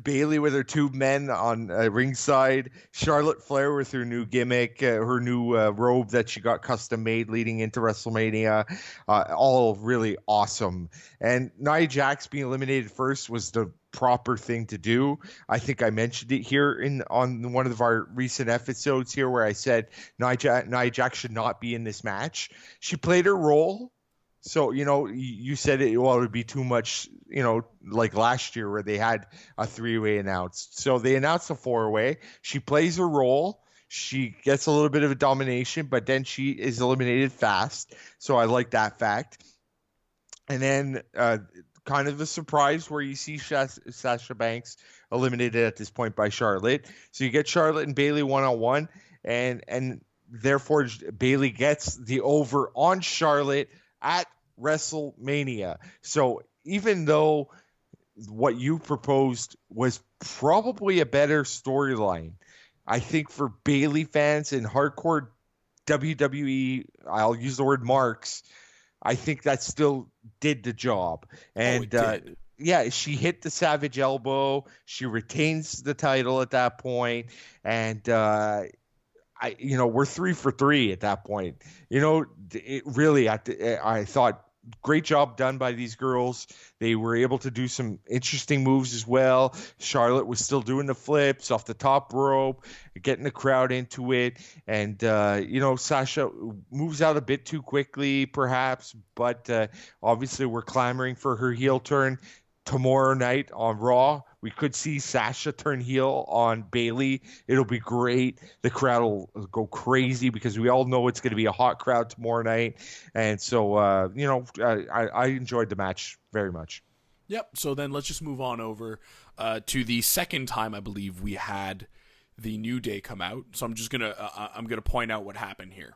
Bayley with her tube men on ringside. Charlotte Flair with her new gimmick, her new robe that she got custom made leading into WrestleMania. All really awesome. And Nia Jax being eliminated first was the proper thing to do. I think I mentioned it here on one of our recent episodes here where I said Nia Jax should not be in this match. She played her role. So, you said it would be too much, like last year where they had a three-way announced. So they announced a four-way. She plays her role. She gets a little bit of a domination, but then she is eliminated fast. So I like that fact. And then kind of a surprise where you see Sasha Banks eliminated at this point by Charlotte. So you get Charlotte and Bayley one-on-one, and therefore Bayley gets the over on Charlotte at WrestleMania. So even though what you proposed was probably a better storyline, I think for Bayley fans and hardcore WWE, I'll use the word marks, I think that still did the job. And it did. Yeah, she hit the Savage Elbow. She retains the title at that point, and we're 3 for 3 at that point. It really, I thought great job done by these girls. They were able to do some interesting moves as well. Charlotte was still doing the flips off the top rope, getting the crowd into it. And, Sasha moves out a bit too quickly, perhaps, but obviously we're clamoring for her heel turn tomorrow night on Raw. We could see Sasha turn heel on Bayley. It'll be great. The crowd will go crazy because we all know it's going to be a hot crowd tomorrow night. And so, I enjoyed the match very much. Yep. So then let's just move on over to the second time I believe we had the New Day come out. So I'm just gonna point out what happened here.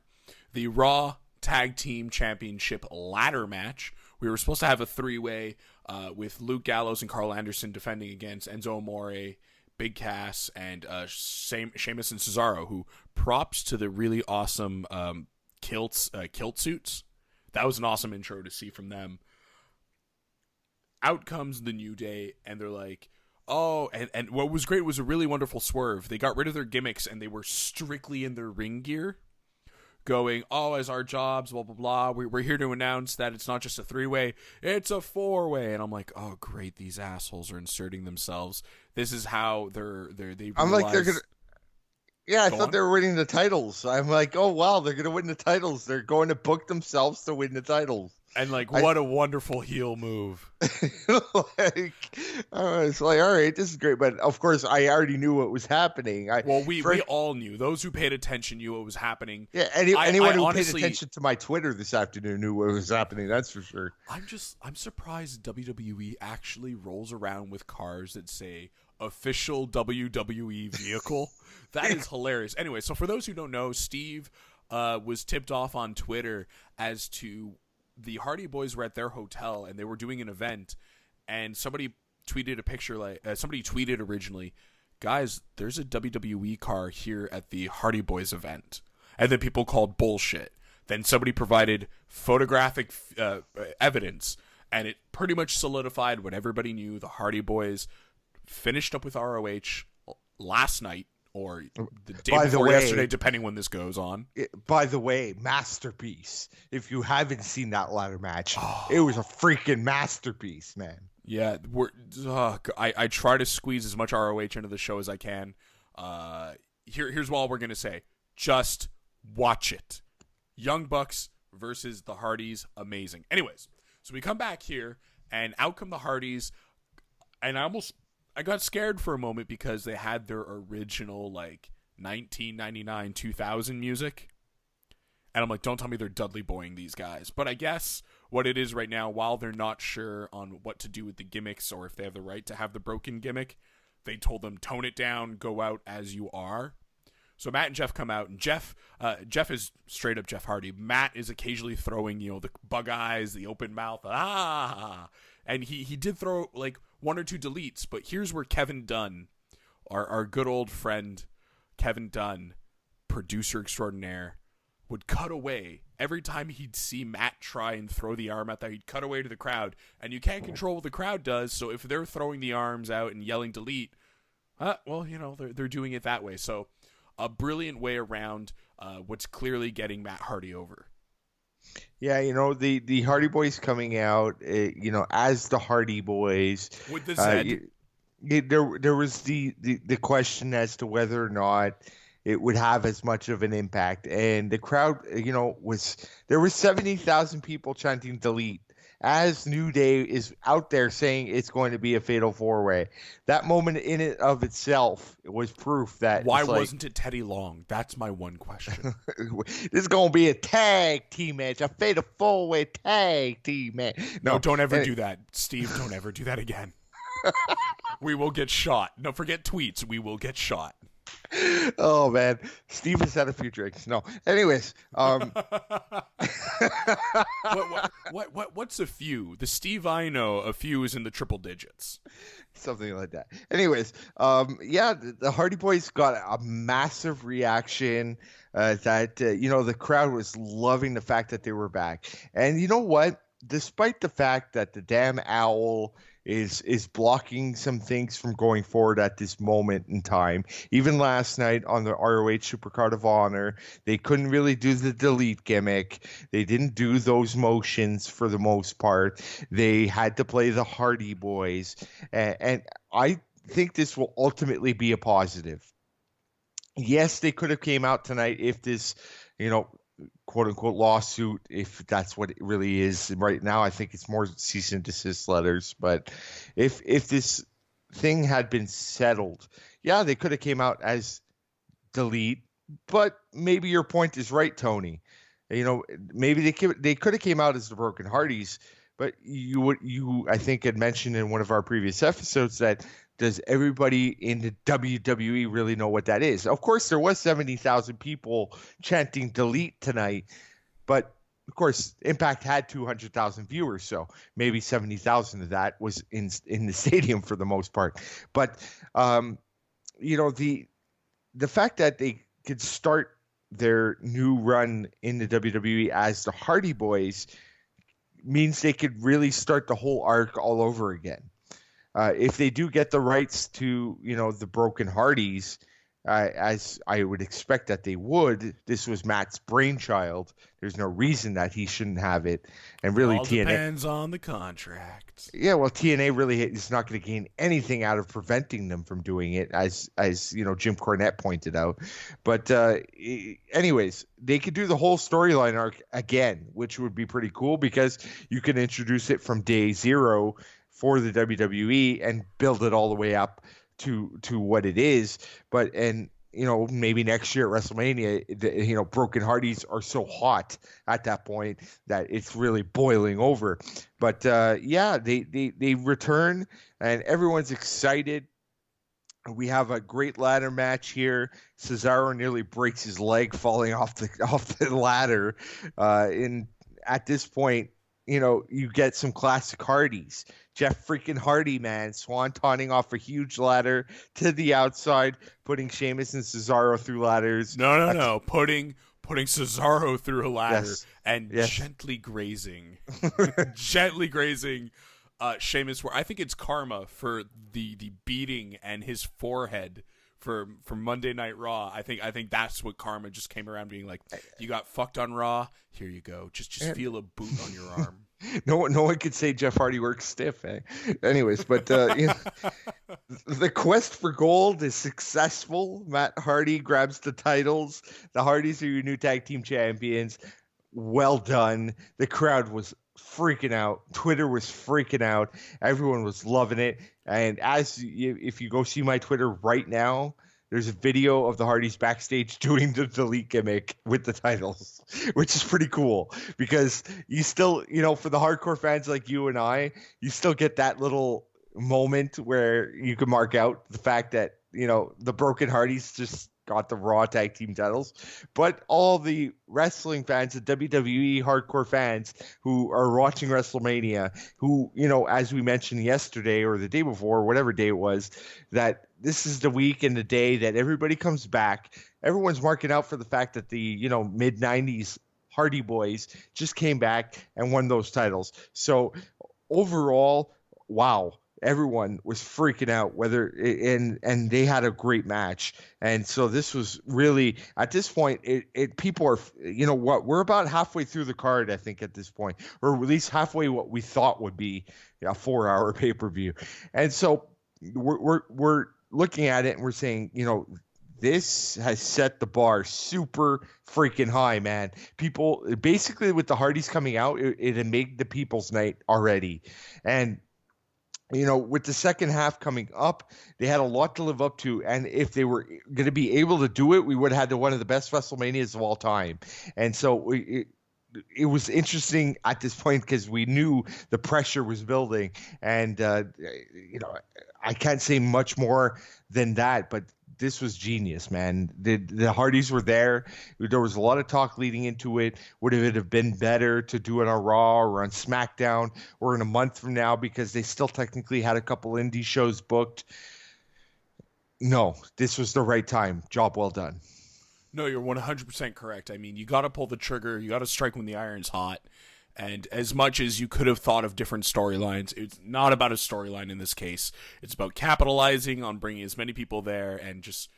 The Raw Tag Team Championship ladder match. We were supposed to have a 3-way with Luke Gallows and Carl Anderson defending against Enzo Amore, Big Cass, and Sheamus and Cesaro, who props to the really awesome kilt suits. That was an awesome intro to see from them. Out comes the New Day, and they're like, oh, and what was great was a really wonderful swerve. They got rid of their gimmicks, and they were strictly in their ring gear, going, oh, as our jobs, blah, blah, blah. We're here to announce that it's not just a 3-way, it's a 4-way. And I'm like, oh, great, these assholes are inserting themselves. This is how they realize... I'm like, they're going to... Yeah, I Go thought on. they were winning the titles. I'm like, oh, wow, they're going to win the titles. They're going to book themselves to win the titles. And what a wonderful heel move. I was like, all right, this is great. But of course, I already knew what was happening. We all knew. Those who paid attention knew what was happening. Yeah, anyone who honestly, paid attention to my Twitter this afternoon knew what was happening. That's for sure. I'm surprised WWE actually rolls around with cars that say official WWE vehicle. That is hilarious. Anyway, so for those who don't know, Steve was tipped off on Twitter as to the Hardy Boys were at their hotel and they were doing an event, and somebody tweeted a picture somebody tweeted originally, guys, there's a WWE car here at the Hardy Boys event. And then people called bullshit. Then somebody provided photographic evidence, and it pretty much solidified what everybody knew. The Hardy Boys finished up with ROH last night, or the day before yesterday, depending when this goes on. By the way, masterpiece. If you haven't seen that ladder match, it was a freaking masterpiece, man. Yeah, I try to squeeze as much ROH into the show as I can. Here's all we're going to say. Just watch it. Young Bucks versus the Hardys, amazing. Anyways, so we come back here, and out come the Hardys, and I got scared for a moment because they had their original 1999 2000 music, and I'm like, don't tell me they're Dudley Boying these guys. But I guess what it is right now, while they're not sure on what to do with the gimmicks or if they have the right to have the broken gimmick, they told them, tone it down, go out as you are. So Matt and Jeff come out, and Jeff is straight up Jeff Hardy. Matt is occasionally throwing, the bug eyes, the open mouth, and he did throw one or two deletes. But here's where Kevin Dunn, our good old friend Kevin Dunn, producer extraordinaire, would cut away every time he'd see Matt try and throw the arm out there. He'd cut away to the crowd, and you can't control what the crowd does. So if they're throwing the arms out and yelling delete, they're doing it that way. So a brilliant way around what's clearly getting Matt Hardy over. Yeah, the Hardy Boys coming out, as the Hardy Boys with the Z. There was the question as to whether or not it would have as much of an impact, and the crowd, there was 70,000 people chanting delete as New Day is out there saying it's going to be a fatal 4-way. That moment in it of itself was proof that... Why wasn't it Teddy Long? That's my one question. This is going to be a tag team match, a fatal 4-way tag team match. No, don't ever do that. Steve, don't ever do that again. We will get shot. No, forget tweets. We will get shot. Oh man, Steve has had a few drinks. No, anyways, What's a few? The Steve I know, a few is in the triple digits. something like that. Anyways, yeah, the Hardy Boys got a massive reaction. That the crowd was loving the fact that they were back, and you know what? Despite the fact that the damn owl is blocking some things from going forward at this moment in time. Even last night on the ROH Supercard of Honor, they couldn't really do the delete gimmick. They didn't do those motions for the most part. They had to play the Hardy Boys, and I think this will ultimately be a positive. Yes, they could have came out tonight if this, quote unquote lawsuit, if that's what it really is. Right now, I think it's more cease and desist letters. But if this thing had been settled, yeah, they could have came out as delete. But maybe your point is right, Tony. Maybe they could have came out as the Broken Hardys. But you I think had mentioned in one of our previous episodes that does everybody in the WWE really know what that is? Of course, there was 70,000 people chanting delete tonight, but of course, Impact had 200,000 viewers, so maybe 70,000 of that was in the stadium for the most part. But the fact that they could start their new run in the WWE as the Hardy Boys means they could really start the whole arc all over again. If they do get the rights to, the Broken Hardys, as I would expect that they would, this was Matt's brainchild. There's no reason that he shouldn't have it. And really, all TNA depends on the contract. Yeah, well, TNA really is not going to gain anything out of preventing them from doing it, as Jim Cornette pointed out. But anyways, they could do the whole storyline arc again, which would be pretty cool because you can introduce it from day zero for the WWE and build it all the way up to what it is. But maybe next year at WrestleMania, Broken Hardys are so hot at that point that it's really boiling over. But they return and everyone's excited. We have a great ladder match here. Cesaro nearly breaks his leg falling off the ladder. And at this point, you get some classic Hardys. Jeff freaking Hardy, man, swan-taunting off a huge ladder to the outside, putting Sheamus and Cesaro through ladders. No. Putting Cesaro through a ladder and gently grazing. Gently grazing Sheamus, where I think it's karma for the beating and his forehead for Monday Night Raw. I think that's what karma just came around being like, you got fucked on Raw, here you go. Just feel a boot on your arm. No one could say Jeff Hardy works stiff. Anyways, but the quest for gold is successful. Matt Hardy grabs the titles. The Hardys are your new tag team champions. Well done. The crowd was freaking out. Twitter was freaking out. Everyone was loving it. And if you go see my Twitter right now, there's a video of the Hardys backstage doing the delete gimmick with the titles, which is pretty cool because you still, for the hardcore fans like you and I, you still get that little moment where you can mark out the fact that, the Broken Hardys just got the Raw tag team titles, but all the wrestling fans, the WWE hardcore fans who are watching WrestleMania, who, as we mentioned yesterday or the day before, whatever day it was, that this is the week and the day that everybody comes back. Everyone's marking out for the fact that the, mid 90s Hardy Boys just came back and won those titles. So overall, wow. Everyone was freaking out and they had a great match. And so this was really, at this point, people are, we're about halfway through the card, I think, at this point, or at least halfway what we thought would be a 4-hour pay-per-view. And so we're looking at it and we're saying, this has set the bar super freaking high, man. People, basically with the Hardys coming out, it had made the people's night already. And with the second half coming up, they had a lot to live up to. And if they were going to be able to do it, we would have had one of the best WrestleManias of all time. And so it was interesting at this point because we knew the pressure was building. And, I can't say much more than that. But was genius, man. The Hardys were there. There was a lot of talk leading into it. Would it have been better to do it on Raw or on SmackDown or in a month from now, because they still technically had a couple indie shows booked? No, this was the right time. Job well done. No, you're 100% correct. I mean, you got to pull the trigger. You got to strike when the iron's hot. And as much as you could have thought of different storylines, it's not about a storyline in this case. It's about capitalizing on bringing as many people there and just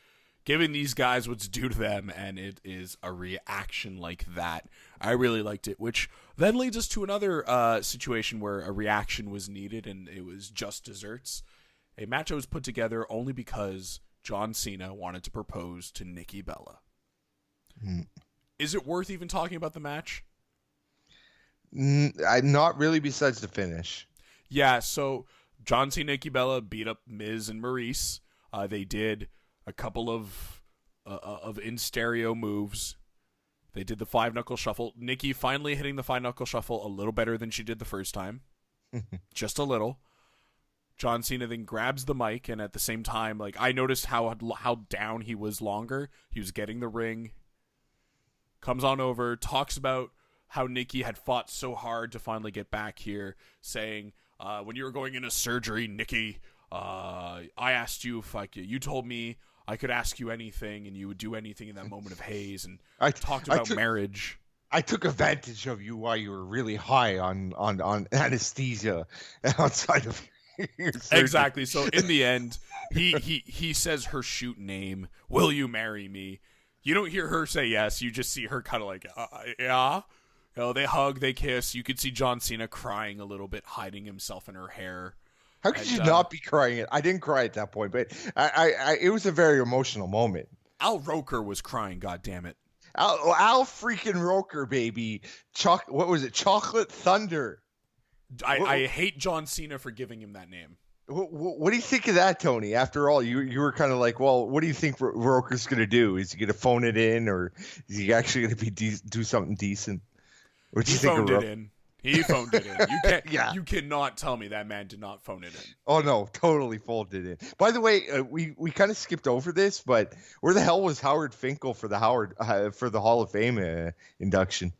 giving these guys what's due to them. And it is a reaction like that. I really liked it, which then leads us to another situation where a reaction was needed, and it was just desserts. A match that was put together only because John Cena wanted to propose to Nikki Bella. Is it worth even talking about the match? Not really, besides the finish. Yeah, so John Cena, Nikki Bella beat up Miz and Maurice. They did a couple of in stereo moves. They did the 5-knuckle shuffle. Nikki finally hitting the 5-knuckle shuffle a little better than she did the first time. Just a little. John Cena then grabs the mic, and at the same time, like, I noticed how down he was longer. He was getting the ring. Comes on over, talks about how Nikki had fought so hard to finally get back here, saying, when you were going into surgery, Nikki, I asked you if you told me I could ask you anything and you would do anything in that moment of haze, and I talked about marriage. I took advantage of you while you were really high on anesthesia outside of your surgery. Exactly. So in the end, he says her shoot name, "Will you marry me?" You don't hear her say yes. You just see her kind of like, yeah. You know, they hug, they kiss. You could see John Cena crying a little bit, hiding himself in her hair. How could you not be crying? I didn't cry at that point, but it was a very emotional moment. Al Roker was crying, goddammit. Al freaking Roker, baby. What was it? Chocolate Thunder. I hate John Cena for giving him that name. What do you think of that, Tony? After all, you were kind of like, well, what do you think Roker's going to do? Is he going to phone it in, or is he actually going to do something decent? What do you think phoned it in. He phoned it in. You can't. Yeah. You cannot tell me that man did not phone it in. Oh no, totally phoned it in. By the way, we kind of skipped over this, but where the hell was Howard Finkel for the Hall of Fame induction?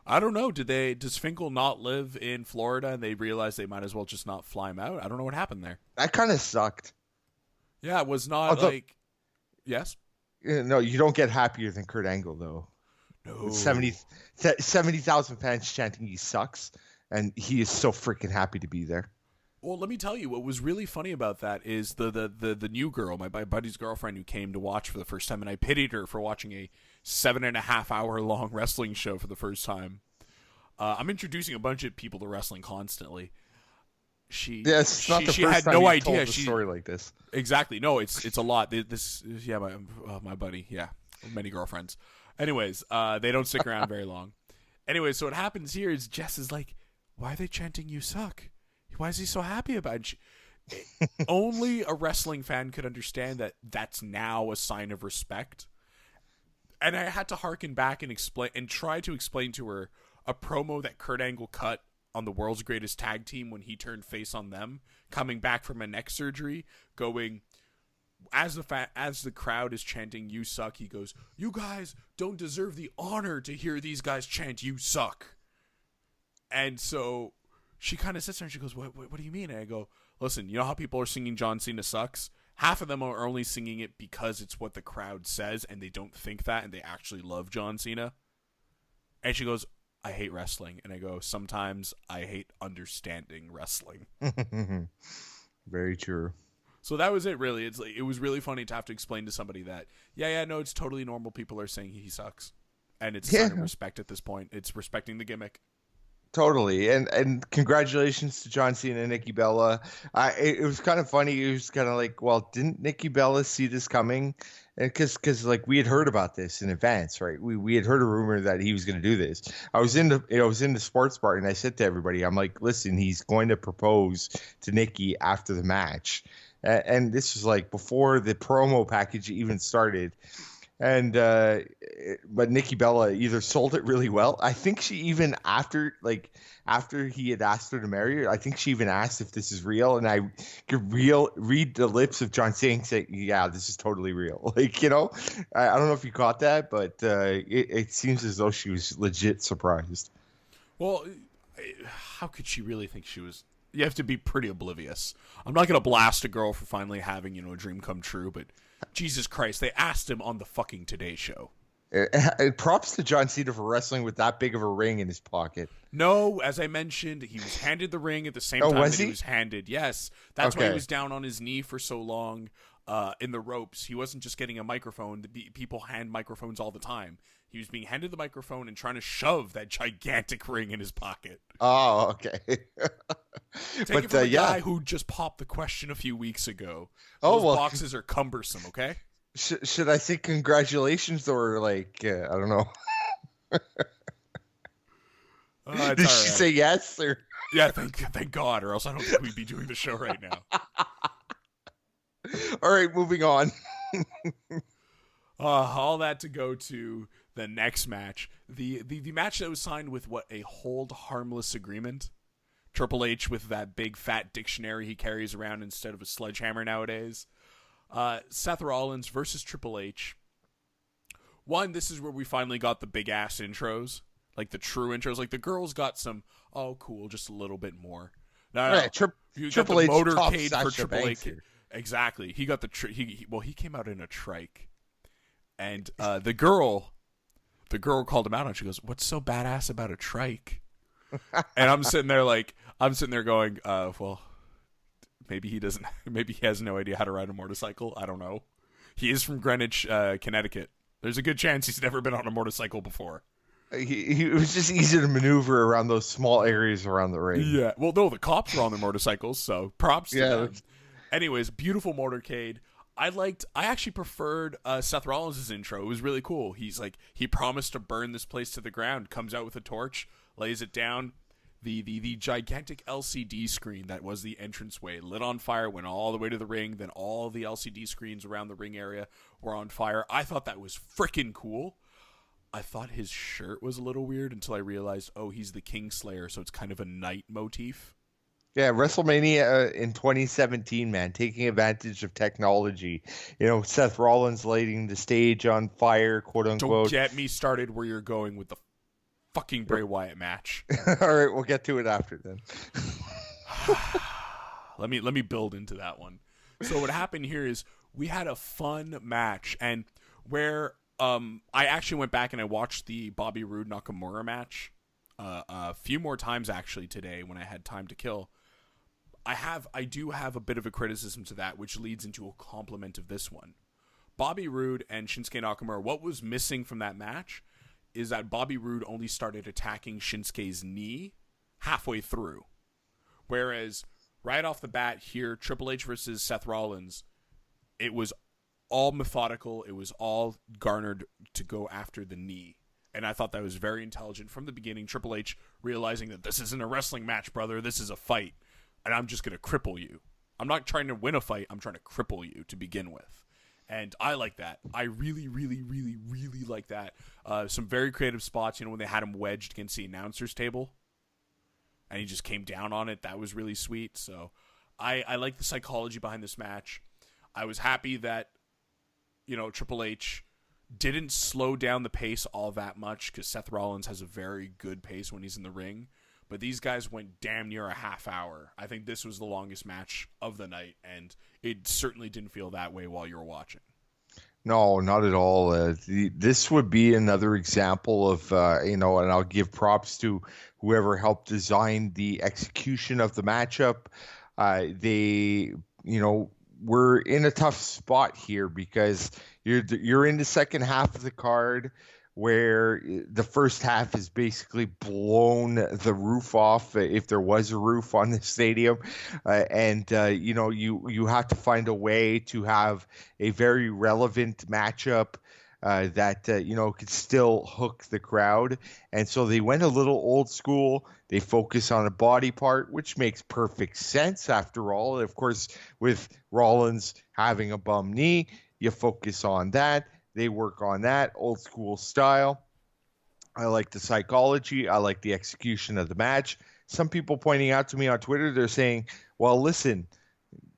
I don't know. Does Finkel not live in Florida and they realized they might as well just not fly him out? I don't know what happened there. That kind of sucked. Yeah, it was not like... Yes? No, you don't get happier than Kurt Angle, though. No. 70,000 fans chanting he sucks, and he is so freaking happy to be there. Well, let me tell you, what was really funny about that is the new girl, my buddy's girlfriend, who came to watch for the first time, and I pitied her for watching a 7.5-hour long wrestling show for the first time. I'm introducing a bunch of people to wrestling constantly. She had no idea. She story like this. Exactly. No, it's a lot. My buddy. Yeah, many girlfriends. Anyways, they don't stick around very long. Anyways, so what happens here is Jess is like, "Why are they chanting you suck? Why is he so happy about it?" Only a wrestling fan could understand that that's now a sign of respect. And I had to harken back and try to explain to her a promo that Kurt Angle cut on the World's Greatest Tag Team when he turned face on them, coming back from a neck surgery, going, as the crowd is chanting "you suck," he goes, "You guys don't deserve the honor to hear these guys chant 'you suck.'" And so she kind of sits there and she goes, what do you mean? And I go, listen, you know how people are singing John Cena sucks? Half of them are only singing it because it's what the crowd says, and they don't think that, and they actually love John Cena. And she goes, I hate wrestling. And I go, sometimes I hate understanding wrestling. Very true. So that was it, really. It was really funny to have to explain to somebody that, no, it's totally normal. People are saying he sucks. And it's a sign of respect at this point. It's respecting the gimmick. Totally, and congratulations to John Cena and Nikki Bella. It was kind of funny. It was kind of like, well, didn't Nikki Bella see this coming? Because like we had heard about this in advance, right? We had heard a rumor that he was going to do this. I was in the sports bar and I said to everybody, I'm like, listen, he's going to propose to Nikki after the match, and this was like before the promo package even started. And but Nikki Bella either sold it really well. I think she even after he had asked her to marry her, I think she even asked if this is real, and I could read the lips of John saying, "Yeah, this is totally real." I don't know if you caught that, but it seems as though she was legit surprised. Well, how could she really think she was? You have to be pretty oblivious. I'm not going to blast a girl for finally having, a dream come true, but Jesus Christ, they asked him on the fucking Today Show. Props to John Cena for wrestling with that big of a ring in his pocket. No, as I mentioned, he was handed the ring at the same time that he was handed. Yes, that's why he was down on his knee for so long in the ropes. He wasn't just getting a microphone. People hand microphones all the time. He was being handed the microphone and trying to shove that gigantic ring in his pocket. Oh, okay. Take it from a guy who just popped the question a few weeks ago. Those boxes are cumbersome, okay? Should I say congratulations or I don't know? Did she say yes? Or? Yeah, thank God, or else I don't think we'd be doing the show right now. All right, moving on. All that to go to the next match. The match that was signed with a hold harmless agreement. Triple H with that big fat dictionary he carries around instead of a sledgehammer nowadays. Seth Rollins versus Triple H. One, this is where we finally got the big ass intros. Like the true intros. Like the girls got some, oh cool, just a little bit more. No, right, Triple H motorcade for Triple H. Exactly. He got he came out in a trike. And the girl called him out and she goes, "What's so badass about a trike?" And I'm sitting there going, well, maybe he has no idea how to ride a motorcycle. I don't know. He is from Greenwich, Connecticut. There's a good chance he's never been on a motorcycle before. He was just easy to maneuver around those small areas around the ring. Yeah. Well, no, the cops were on their motorcycles, so props to them. Anyways, beautiful motorcade. I actually preferred Seth Rollins' intro. It was really cool. He promised to burn this place to the ground, comes out with a torch, lays it down. The gigantic LCD screen that was the entranceway lit on fire, went all the way to the ring, then all the LCD screens around the ring area were on fire. I thought that was freaking cool. I thought his shirt was a little weird until I realized, he's the Kingslayer, so it's kind of a knight motif. Yeah, WrestleMania in 2017, man, taking advantage of technology. Seth Rollins lighting the stage on fire, quote unquote. Don't get me started where you're going with the fucking Bray Wyatt match. All right, we'll get to it after then. Let me build into that one. So what happened here is we had a fun match, and where I actually went back and I watched the Bobby Roode Nakamura match a few more times actually today when I had time to kill. I do have a bit of a criticism to that, which leads into a compliment of this one. Bobby Roode and Shinsuke Nakamura, what was missing from that match is that Bobby Roode only started attacking Shinsuke's knee halfway through. Whereas right off the bat here, Triple H versus Seth Rollins, it was all methodical. It was all garnered to go after the knee. And I thought that was very intelligent from the beginning. Triple H realizing that this isn't a wrestling match, brother. This is a fight. And I'm just going to cripple you. I'm not trying to win a fight. I'm trying to cripple you to begin with. And I like that. I really, really, really, really like that. Some very creative spots, when they had him wedged against the announcer's table. And he just came down on it. That was really sweet. So I like the psychology behind this match. I was happy that, Triple H didn't slow down the pace all that much because Seth Rollins has a very good pace when he's in the ring. But these guys went damn near a half hour. I think this was the longest match of the night, and it certainly didn't feel that way while you were watching. No, not at all. This would be another example of, and I'll give props to whoever helped design the execution of the matchup. They, we're in a tough spot here because you're in the second half of the card where the first half is basically blown the roof off, if there was a roof on the stadium, and you have to find a way to have a very relevant matchup that could still hook the crowd. And so they went a little old school. They focus on a body part, which makes perfect sense after all. And of course, with Rollins having a bum knee, you focus on that. They work on that old school style. I like the psychology. I like the execution of the match. Some people pointing out to me on Twitter, they're saying, well, listen,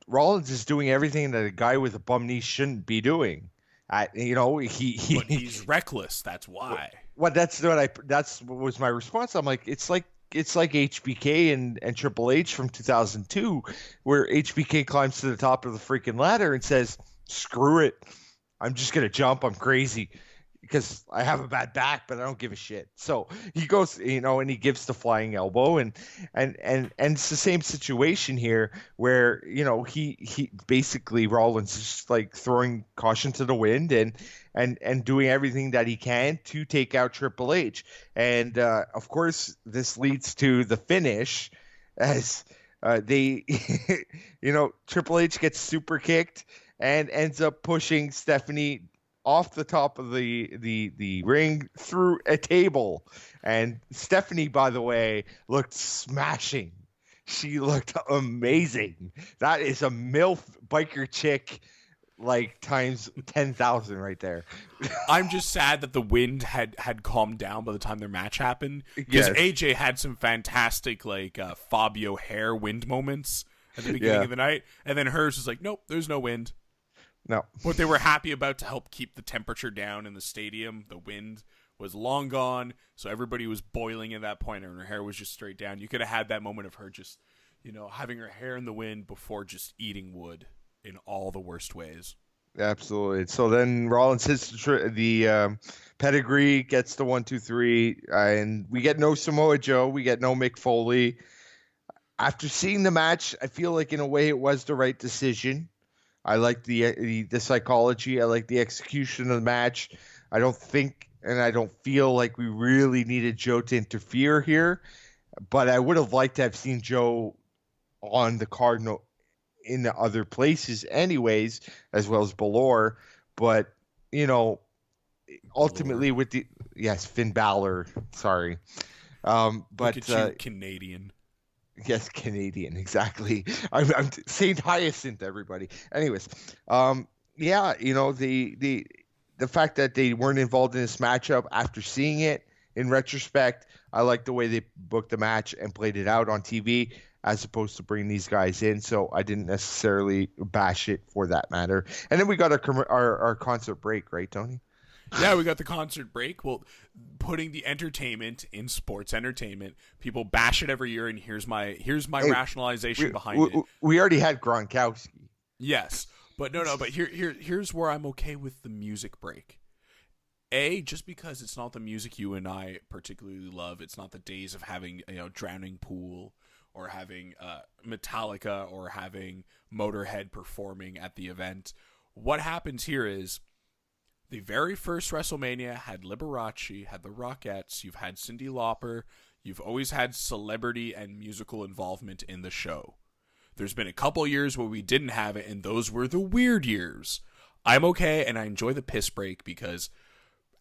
Rollins is doing everything that a guy with a bum knee shouldn't be doing. But he's reckless. That's why. Well, that's what was my response. I'm like, it's like HBK and Triple H from 2002, where HBK climbs to the top of the freaking ladder and says, "Screw it, I'm just gonna jump. I'm crazy because I have a bad back, but I don't give a shit." So he goes, and he gives the flying elbow, and it's the same situation here where he basically Rollins is just like throwing caution to the wind and doing everything that he can to take out Triple H, and of course this leads to the finish as they, Triple H gets super kicked and ends up pushing Stephanie off the top of the ring through a table. And Stephanie, by the way, looked smashing. She looked amazing. That is a MILF biker chick like times 10,000 right there. I'm just sad that the wind had calmed down by the time their match happened, because Yes. AJ had some fantastic Fabio hair wind moments at the beginning of the night, and then hers was like, nope, there's no wind. No. What they were happy about to help keep the temperature down in the stadium, the wind was long gone, so everybody was boiling at that point, and her hair was just straight down. You could have had that moment of her just, having her hair in the wind before just eating wood in all the worst ways. Absolutely. So then Rollins hits the pedigree, gets the 1, 2, 3, and we get no Samoa Joe. We get no Mick Foley. After seeing the match, I feel like in a way it was the right decision. I like the psychology. I like the execution of the match. I don't think and I don't feel like we really needed Joe to interfere here, but I would have liked to have seen Joe on the card in the other places anyways, as well as Balor. But, ultimately Balor. Finn Balor, sorry. But look at you, Canadian. Yes, Canadian, exactly. I'm Saint Hyacinth, everybody. Anyways, the fact that they weren't involved in this matchup after seeing it in retrospect, I like the way they booked the match and played it out on TV as opposed to bringing these guys in. So I didn't necessarily bash it for that matter. And then we got our concert break, right, Tony? Yeah, we got the concert break. Well, putting the entertainment in sports entertainment, people bash it every year, and here's my rationalization behind it. We already had Gronkowski. Yes, but no. But here's where I'm okay with the music break. Just because it's not the music you and I particularly love. It's not the days of having Drowning Pool or having Metallica or having Motorhead performing at the event. What happens here is, the very first WrestleMania had Liberace, had the Rockettes, you've had Cyndi Lauper, you've always had celebrity and musical involvement in the show. There's been a couple years where we didn't have it, and those were the weird years. I'm okay, and I enjoy the piss break because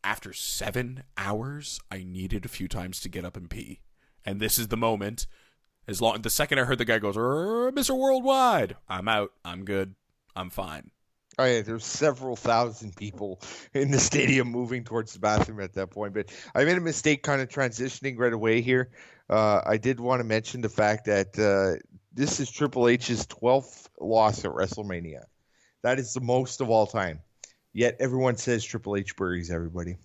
after 7 hours, I needed a few times to get up and pee. And this is the moment. The second I heard the guy goes, Mr. Worldwide, I'm out, I'm good, I'm fine. Oh yeah, there's several thousand people in the stadium moving towards the bathroom at that point. But I made a mistake kind of transitioning right away here. I did want to mention the fact that this is Triple H's 12th loss at WrestleMania. That is the most of all time. Yet everyone says Triple H buries everybody.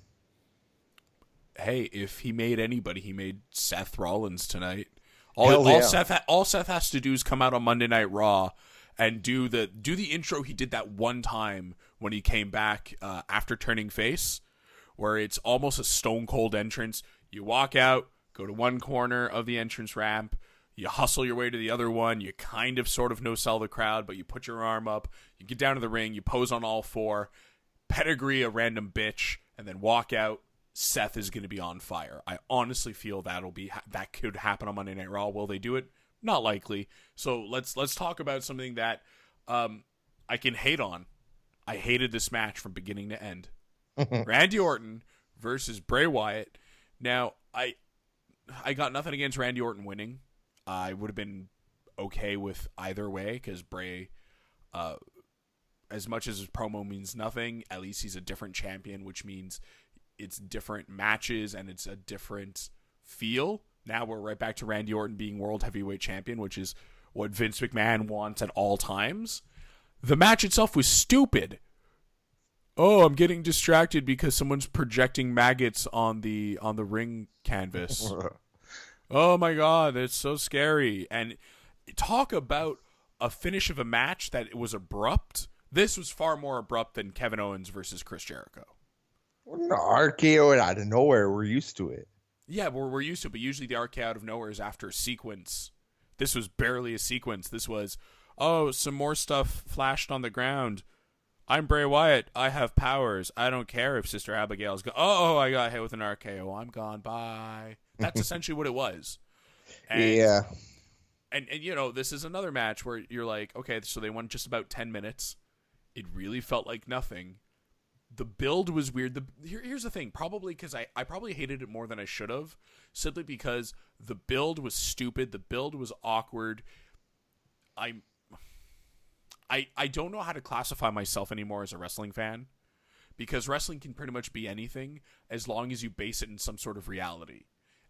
Hey, if he made anybody, he made Seth Rollins tonight. All Seth has to do is come out on Monday Night Raw and do the intro he did that one time when he came back after turning face, where it's almost a stone cold entrance. You walk out, go to one corner of the entrance ramp, you hustle your way to the other one, you kind of sort of no-sell the crowd, but you put your arm up, you get down to the ring, you pose on all four, pedigree a random bitch, and then walk out. Seth is going to be on fire. I honestly feel that could happen on Monday Night Raw. Will they do it? Not likely. So let's talk about something that I can hate on. I hated this match from beginning to end. Randy Orton versus Bray Wyatt. Now, I got nothing against Randy Orton winning. I would have been okay with either way because Bray as much as his promo means nothing, at least he's a different champion, which means it's different matches and it's a different feel. Now we're right back to Randy Orton being World Heavyweight Champion, which is what Vince McMahon wants at all times. The match itself was stupid. Oh, I'm getting distracted because someone's projecting maggots on the ring canvas. Oh my God, it's so scary. And talk about a finish of a match that it was abrupt. This was far more abrupt than Kevin Owens versus Chris Jericho. No, RKO out of nowhere. We're used to it. Yeah, we're used to it, but usually the RKO out of nowhere is after a sequence. This was barely a sequence. This was, oh, some more stuff flashed on the ground. I'm Bray Wyatt. I have powers. I don't care if Sister Abigail's gone. Oh, I got hit with an RKO. I'm gone. Bye. That's essentially what it was. And, yeah. And this is another match where you're like, okay, so they won just about 10 minutes. It really felt like nothing. The build was weird. Here's the thing. Probably because I probably hated it more than I should have. Simply because the build was stupid. The build was awkward. I don't know how to classify myself anymore as a wrestling fan. Because wrestling can pretty much be anything as long as you base it in some sort of reality.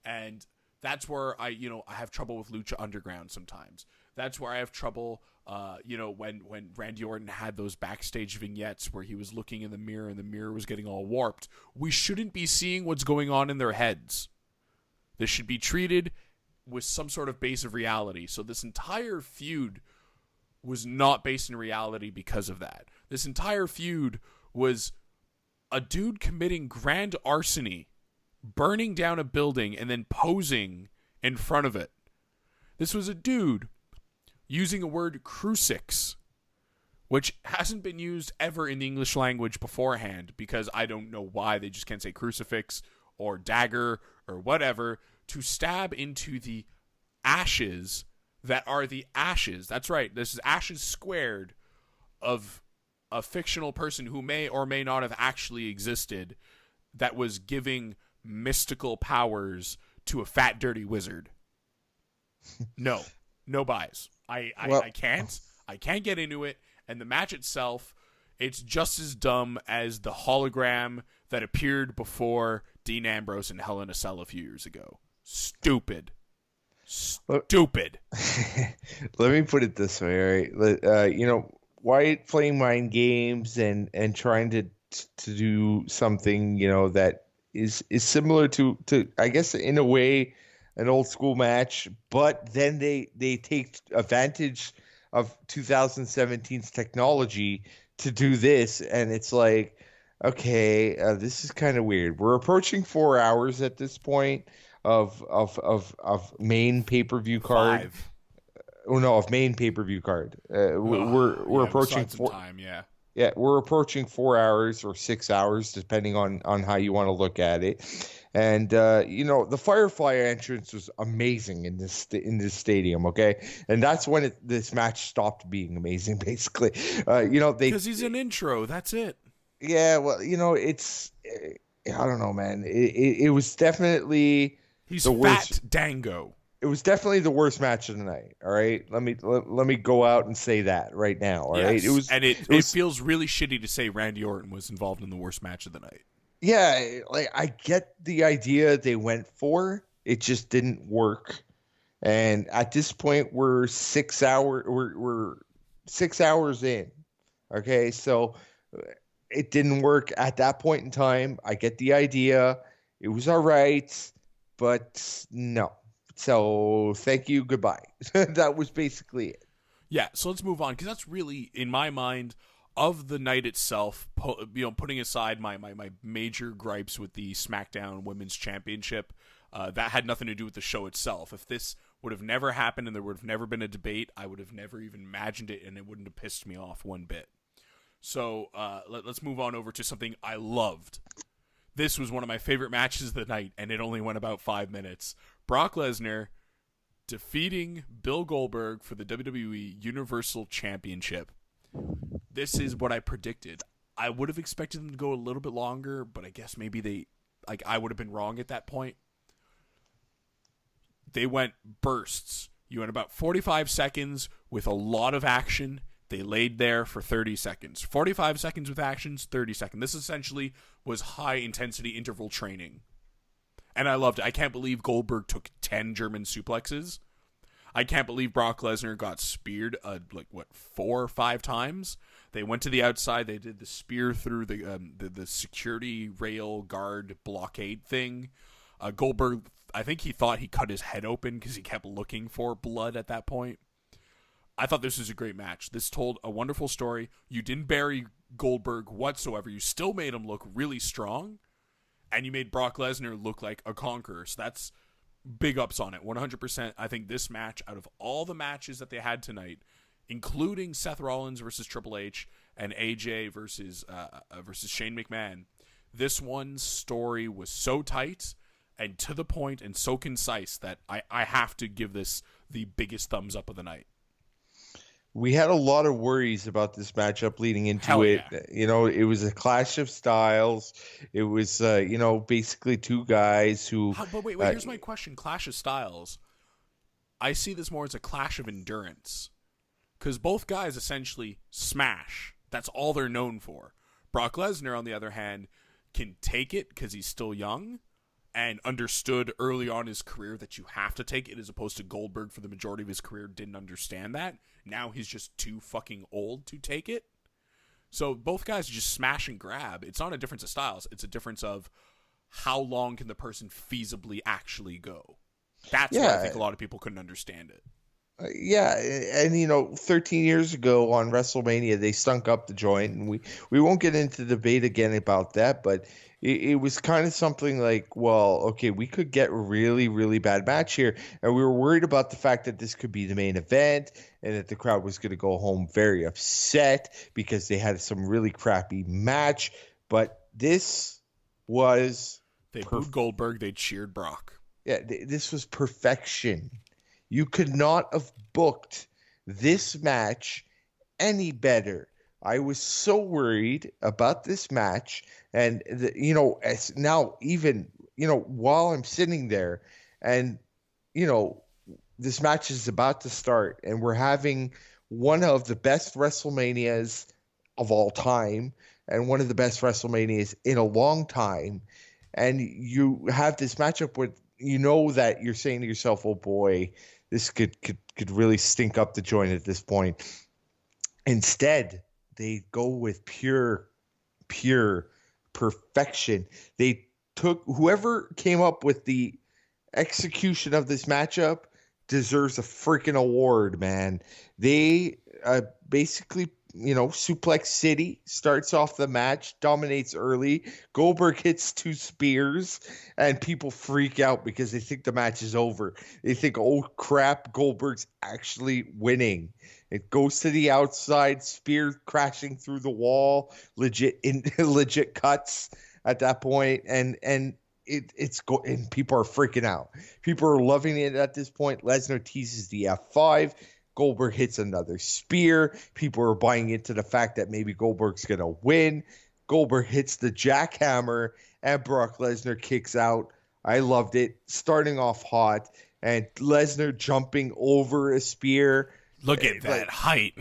And that's where I have trouble with Lucha Underground sometimes. That's where I have trouble, when Randy Orton had those backstage vignettes where he was looking in the mirror and the mirror was getting all warped. We shouldn't be seeing what's going on in their heads. This should be treated with some sort of base of reality. So this entire feud was not based in reality because of that. This entire feud was a dude committing grand larceny, burning down a building and then posing in front of it. This was a dude using a word crucifix, which hasn't been used ever in the English language beforehand, because I don't know why they just can't say crucifix or dagger or whatever, to stab into the ashes that are the ashes. That's right. This is ashes squared of a fictional person who may or may not have actually existed that was giving mystical powers to a fat, dirty wizard. No buys. I can't get into it. And the match itself, it's just as dumb as the hologram that appeared before Dean Ambrose in Hell in a Cell a few years ago. Stupid. Let me put it this way, all right? Wyatt playing mind games and trying to do something, that is similar to I guess in a way an old school match, but then they take advantage of 2017's technology to do this, and it's like, okay, this is kind of weird. We're approaching 4 hours at this point of main pay-per-view card. 5. Oh no, of main pay-per-view card. We're approaching 4 time, yeah. Yeah, we're approaching 4 hours or 6 hours, depending on how you want to look at it. And the Firefly entrance was amazing in this stadium. Okay, and that's when this match stopped being amazing. Basically, because he's an intro. That's it. Yeah, well, it's I don't know, man. It was definitely he's the worst. Fat Dango. It was definitely the worst match of the night. All right, let me go out and say that right now. All right, it was, and it feels really shitty to say Randy Orton was involved in the worst match of the night. Yeah, like I get the idea they went for, it just didn't work. And at this point, we're 6 hours. We're 6 hours in. Okay, so it didn't work at that point in time. I get the idea. It was all right, but no. So thank you, goodbye. That was basically it. Yeah, so let's move on, because that's really, in my mind, of the night itself, putting aside my major gripes with the SmackDown Women's Championship, that had nothing to do with the show itself. If this would have never happened and there would have never been a debate, I would have never even imagined it, and it wouldn't have pissed me off one bit. So let's move on over to something I loved. This was one of my favorite matches of the night, and it only went about 5 minutes. Brock Lesnar defeating Bill Goldberg for the WWE Universal Championship. This is what I predicted. I would have expected them to go a little bit longer, but I guess maybe I would have been wrong at that point. They went bursts. You went about 45 seconds with a lot of action, They laid there for 30 seconds. 45 seconds with actions, 30 seconds. This essentially was high-intensity interval training. And I loved it. I can't believe Goldberg took 10 German suplexes. I can't believe Brock Lesnar got speared 4 or 5 times. They went to the outside. They did the spear through the security rail guard blockade thing. Goldberg, I think he thought he cut his head open because he kept looking for blood at that point. I thought this was a great match. This told a wonderful story. You didn't bury Goldberg whatsoever. You still made him look really strong, and you made Brock Lesnar look like a conqueror. So that's big ups on it, 100%. I think this match, out of all the matches that they had tonight, including Seth Rollins versus Triple H and AJ versus Shane McMahon, this one's story was so tight and to the point and so concise that I have to give this the biggest thumbs up of the night. We had a lot of worries about this matchup leading into it. Yeah. You know, it was a clash of styles. It was, basically two guys who... But wait, here's my question. Clash of styles. I see this more as a clash of endurance. Because both guys essentially smash. That's all they're known for. Brock Lesnar, on the other hand, can take it because he's still young and understood early on in his career that you have to take it, as opposed to Goldberg for the majority of his career didn't understand that. Now he's just too fucking old to take it. So both guys just smash and grab. It's not a difference of styles. It's a difference of how long can the person feasibly actually go. That's why I think a lot of people couldn't understand it. And 13 years ago on WrestleMania, they stunk up the joint, and we won't get into the debate again about that, but it was kind of something like, well, okay, we could get a really, really bad match here, and we were worried about the fact that this could be the main event and that the crowd was going to go home very upset because they had some really crappy match, but this was... They booed Goldberg, they cheered Brock. Yeah, this was perfection. You could not have booked this match any better. I was so worried about this match, and as now even while I'm sitting there, and this match is about to start, and we're having one of the best WrestleManias of all time, and one of the best WrestleManias in a long time, and you have this matchup with that you're saying to yourself, oh boy, this could really stink up the joint at this point. Instead, they go with pure perfection. They took whoever came up with the execution of this matchup deserves a freaking award, man. They basically, Suplex City starts off the match, dominates early. Goldberg hits 2 spears, and people freak out because they think the match is over. They think, oh crap, Goldberg's actually winning. It goes to the outside, spear crashing through the wall, legit cuts at that point, and and people are freaking out. People are loving it at this point. Lesnar teases the F5. Goldberg hits another spear. People are buying into the fact that maybe Goldberg's going to win. Goldberg hits the jackhammer, and Brock Lesnar kicks out. I loved it. Starting off hot, and Lesnar jumping over a spear. Look at that height.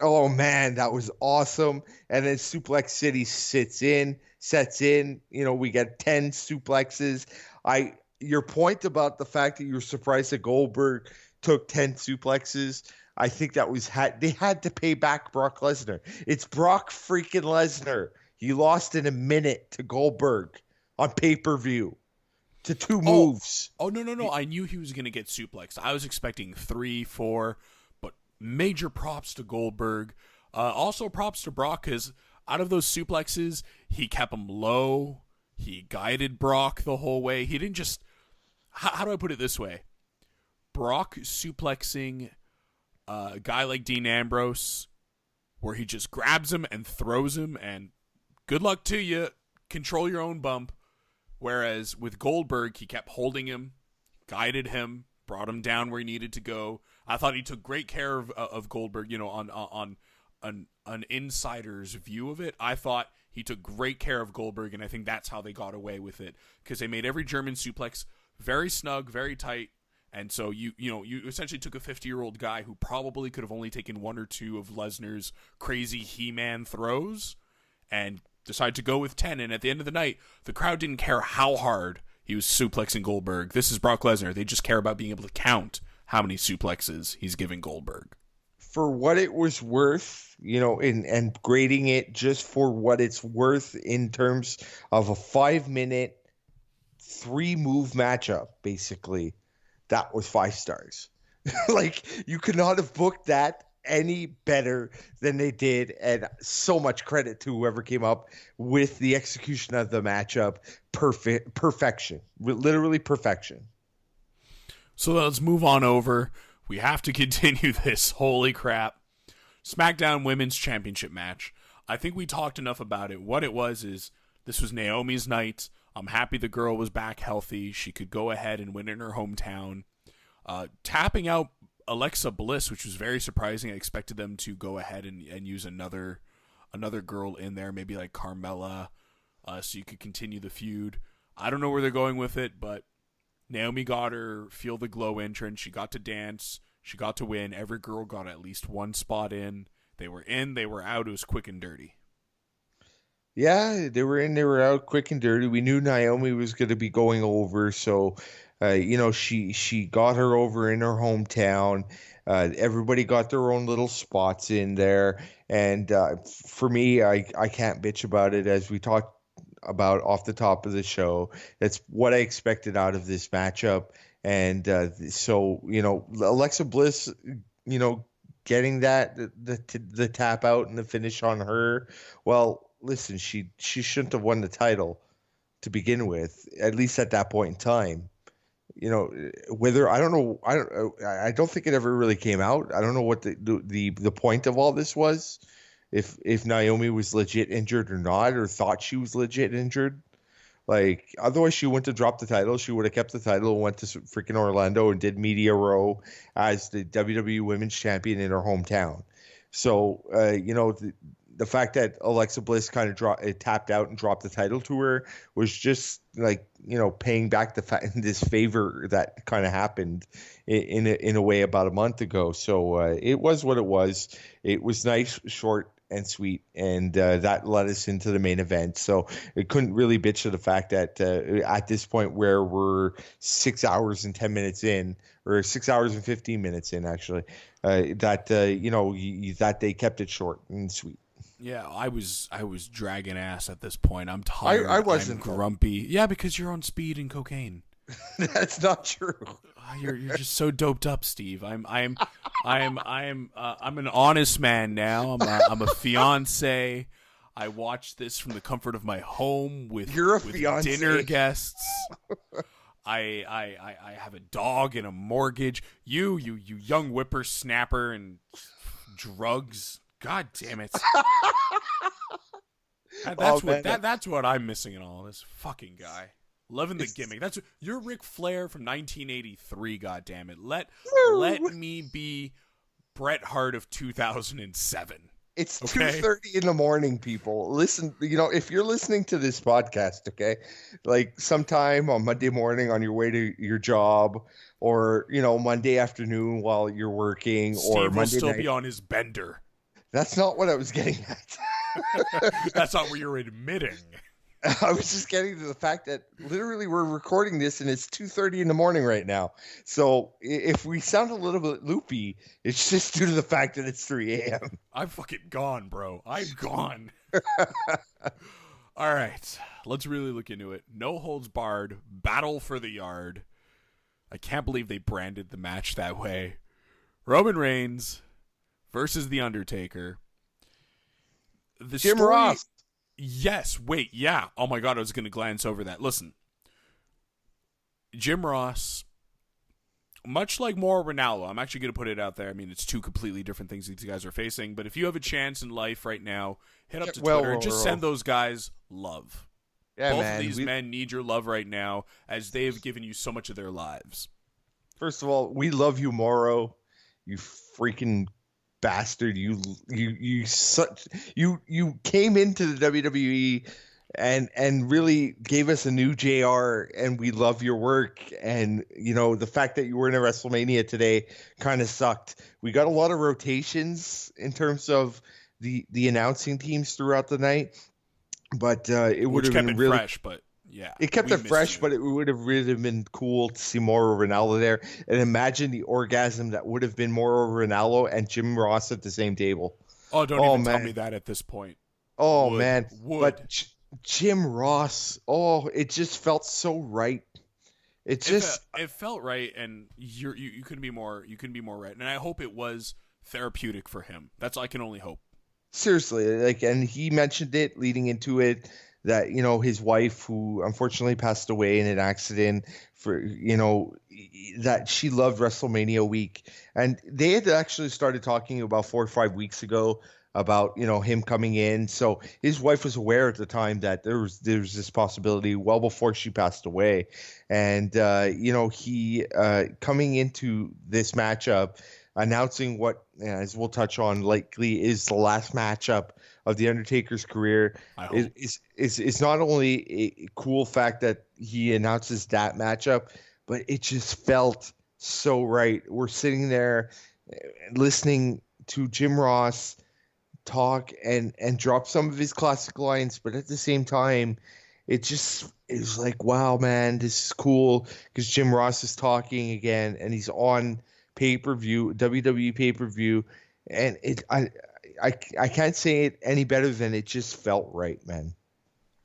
Oh, man, that was awesome. And then Suplex City sets in. We get 10 suplexes. Your point about the fact that you're surprised that Goldberg took 10 suplexes, I think that was they had to pay back Brock Lesnar. It's Brock freaking Lesnar. He lost in a minute to Goldberg on pay-per-view to 2 moves. Oh, no. I knew he was going to get suplexed. I was expecting 3, 4, but major props to Goldberg. Also props to Brock, because out of those suplexes, he kept him low. He guided Brock the whole way. He didn't just... How do I put it this way? Brock suplexing a guy like Dean Ambrose, where he just grabs him and throws him, and good luck to you. Control your own bump. Whereas with Goldberg, he kept holding him, guided him, brought him down where he needed to go. I thought he took great care of Goldberg, on an insider's view of it. I thought he took great care of Goldberg, and I think that's how they got away with it, because they made every German suplex very snug, very tight, And so you essentially took a 50-year-old guy who probably could have only taken one or two of Lesnar's crazy He-Man throws and decided to go with 10. And at the end of the night, the crowd didn't care how hard he was suplexing Goldberg. This is Brock Lesnar. They just care about being able to count how many suplexes he's giving Goldberg. For what it was worth, and grading it just for what it's worth in terms of a 5-minute, 3-move matchup, basically, that was 5 stars. Like, you could not have booked that any better than they did, and so much credit to whoever came up with the execution of the matchup. Perfection, literally perfection. So let's move on over. We have to continue this. Holy crap. SmackDown Women's Championship match. I think we talked enough about it. What it was is, this was Naomi's night. I'm happy the girl was back healthy. She could go ahead and win in her hometown. Tapping out Alexa Bliss, which was very surprising. I expected them to go ahead and use another girl in there, maybe like Carmella, so you could continue the feud. I don't know where they're going with it, but Naomi got her Feel the Glow entrance. She got to dance. She got to win. Every girl got at least one spot in. They were in, they were out. It was quick and dirty. Yeah, they were in, they were out, quick and dirty. We knew Naomi was going to be going over, so she got her over in her hometown. Everybody got their own little spots in there, and for me, I can't bitch about it. As we talked about off the top of the show, that's what I expected out of this matchup, and so Alexa Bliss, getting that the tap out and the finish on her. Well, listen, she shouldn't have won the title to begin with, at least at that point in time. Whether I don't think it ever really came out. I don't know what the point of all this was, if Naomi was legit injured or not, or thought she was legit injured. Like, otherwise she went to drop the title. She would have kept the title and went to freaking Orlando and did Media Row as the WWE Women's Champion in her hometown. So, the fact that Alexa Bliss kind of tapped out and dropped the title to her was just like, paying back this favor that kind of happened in a way about a month ago. So it was what it was. It was nice, short, and sweet, and that led us into the main event. So it couldn't really bitch to the fact that at this point where we're 6 hours and 10 minutes in, or 6 hours and 15 minutes in, actually, that they kept it short and sweet. Yeah, I was dragging ass at this point. I'm tired. I wasn't, I'm grumpy. Yeah, because you're on speed and cocaine. That's not true. You're just so doped up, Steve. I'm an honest man now. I'm a fiance. I watch this from the comfort of my home with dinner guests. I have a dog and a mortgage. You young whippersnapper and drugs. God damn it. That's what I'm missing in all this. Fucking guy. Loving the gimmick. You're Ric Flair from 1983, God damn it. Let me be Bret Hart of 2007. It's 2:30 in the morning, people. Listen, if you're listening to this podcast, okay, like sometime on Monday morning on your way to your job, or Monday afternoon while you're working, Steve or will Monday still night. be on his bender. That's not what I was getting at. That's not what you're admitting. I was just getting to the fact that literally we're recording this and it's 2:30 in the morning right now. So if we sound a little bit loopy, it's just due to the fact that it's 3 a.m. I'm fucking gone, bro. I'm gone. All right. Let's really look into it. No holds barred. Battle for the yard. I can't believe they branded the match that way. Roman Reigns versus The Undertaker. Jim Ross. Yes, wait, yeah. Oh my God, I was going to glance over that. Listen, Jim Ross, much like Mauro Ranallo, I'm actually going to put it out there. I mean, it's two completely different things these guys are facing, but if you have a chance in life right now, hit up to Twitter and just send those guys love. Yeah, Both man, of these men need your love right now, as they have given you so much of their lives. First of all, we love you, Mauro. You freaking bastard. You came into the WWE and really gave us a new JR, and we love your work. And the fact that you were in a WrestleMania today kind of sucked. We got a lot of rotations in terms of the announcing teams throughout the night, but it would Which have kept been it really fresh, but yeah. it kept we it missed fresh, you. but it would have really been cool to see Mauro Ranallo there. And imagine the orgasm that would have been Mauro Ranallo and Jim Ross at the same table. Oh, don't Oh even tell man. me that at this point. Oh Would. man. But Jim Ross, it just felt so right. It felt right, and you couldn't be more right. And I hope it was therapeutic for him. That's I can only hope. Seriously, and he mentioned it leading into it that his wife, who unfortunately passed away in an accident, that she loved WrestleMania week, and they had actually started talking about 4 or 5 weeks ago about him coming in. So his wife was aware at the time that there was this possibility well before she passed away, and he coming into this matchup, announcing what, as we'll touch on, likely is the last matchup of the Undertaker's career. Is not only a cool fact that he announces that matchup, but it just felt so right. We're sitting there listening to Jim Ross talk and drop some of his classic lines, but at the same time, it was like, wow, man, this is cool, because Jim Ross is talking again, and he's on pay-per-view, WWE pay-per-view, and I can't say it any better than it just felt right, man.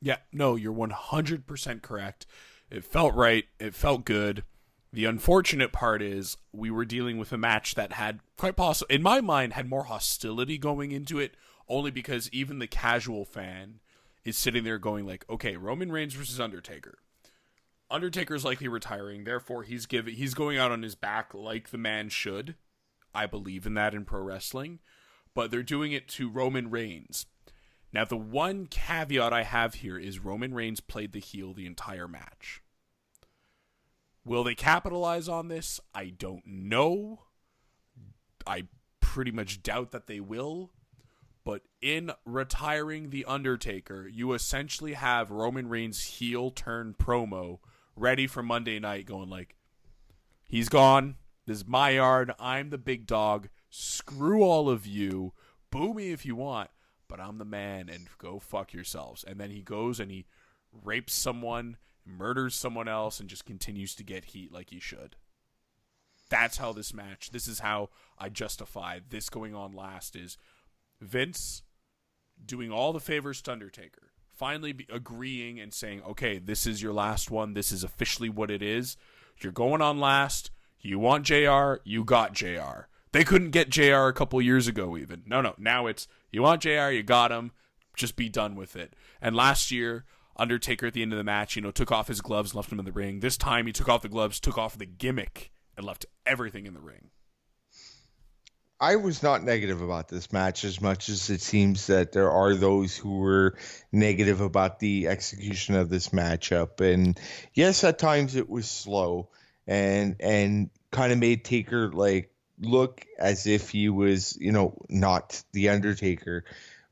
Yeah, no, you're 100% correct. It felt right. It felt good. The unfortunate part is we were dealing with a match that had quite possibly, in my mind, had more hostility going into it, only because even the casual fan is sitting there going like, okay, Roman Reigns versus Undertaker. Undertaker's likely retiring, therefore he's going out on his back like the man should. I believe in that in pro wrestling, but they're doing it to Roman Reigns. Now, the one caveat I have here is Roman Reigns played the heel the entire match. Will they capitalize on this? I don't know. I pretty much doubt that they will. But in retiring The Undertaker, you essentially have Roman Reigns' heel turn promo ready for Monday night going like, he's gone. This is my yard. I'm the big dog. Screw all of you. Boo me if you want, but I'm the man, and go fuck yourselves. And then he goes and he rapes someone, murders someone else, and just continues to get heat like he should. That's how this is how I justify this going on last, is Vince doing all the favors to Undertaker, finally agreeing and saying, okay, this is your last one. This is officially what it is. You're going on last. You want JR? You got JR. They couldn't get JR a couple years ago even. No. Now it's, you want JR? You got him. Just be done with it. And last year, Undertaker at the end of the match, took off his gloves and left him in the ring. This time he took off the gloves, took off the gimmick, and left everything in the ring. I was not negative about this match as much as it seems that there are those who were negative about the execution of this matchup. And yes, at times it was slow and kind of made Taker look as if he was, not the Undertaker.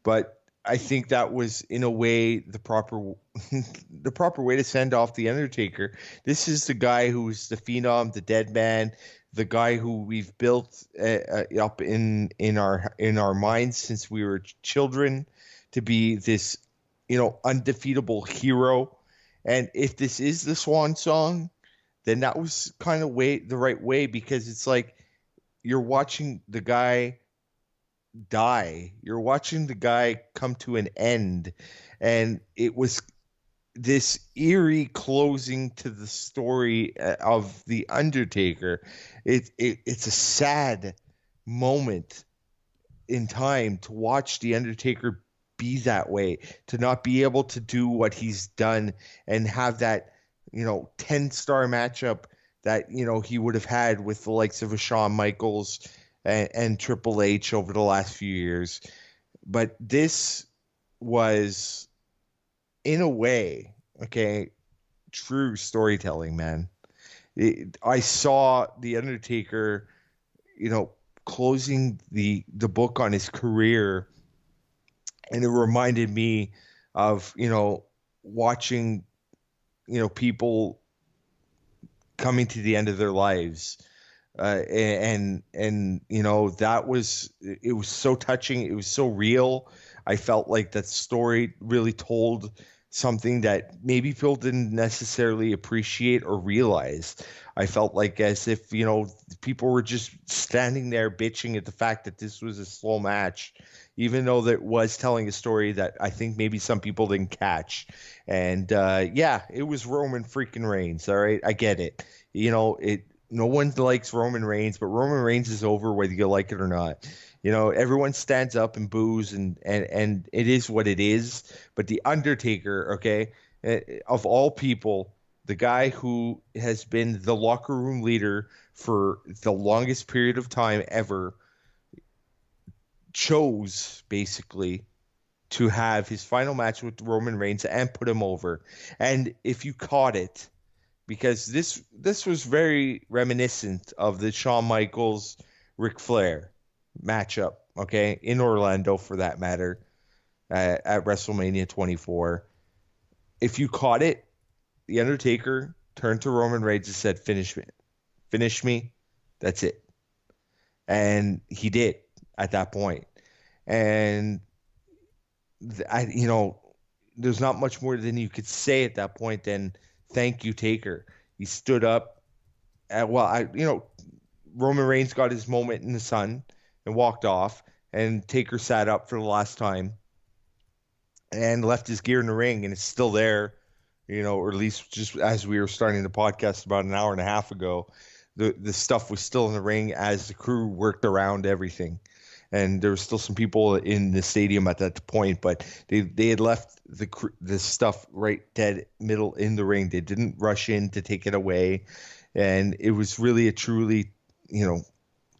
But I think that was in a way the proper way to send off the Undertaker. This is the guy who is the phenom, the dead man, the guy who we've built up in our minds since we were children to be this, undefeatable hero. And if this is the swan song, then that was kind of the right way, because it's like you're watching the guy die. You're watching the guy come to an end. And it was this eerie closing to the story of The Undertaker. It's a sad moment in time to watch The Undertaker be that way, to not be able to do what he's done and have that, 10-star matchup that, he would have had with the likes of a Shawn Michaels and Triple H over the last few years. But this was, in a way, true storytelling, man. I saw The Undertaker, closing the book on his career, and it reminded me of, watching, people coming to the end of their lives. It was so touching. It was so real. I felt like that story really told something that maybe people didn't necessarily appreciate or realize. I felt like as if, people were just standing there bitching at the fact that this was a slow match, even though that was telling a story that I think maybe some people didn't catch. And it was Roman freaking Reigns. All right. I get it. No one likes Roman Reigns, but Roman Reigns is over whether you like it or not. Everyone stands up and boos, and it is what it is. But The Undertaker, okay, of all people, the guy who has been the locker room leader for the longest period of time ever, chose basically to have his final match with Roman Reigns and put him over. And if you caught it, because this was very reminiscent of the Shawn Michaels Ric Flair matchup, okay, in Orlando for that matter, at WrestleMania 24. If you caught it, The Undertaker turned to Roman Reigns and said, finish me, that's it. And he did at that point. And there's not much more than you could say at that point than thank you, Taker. He stood up. Roman Reigns got his moment in the sun and walked off, and Taker sat up for the last time and left his gear in the ring, and it's still there, or at least just as we were starting the podcast about an hour and a half ago, the stuff was still in the ring as the crew worked around everything. And there were still some people in the stadium at that point, but they had left the stuff right dead middle in the ring. They didn't rush in to take it away, and it was really a truly,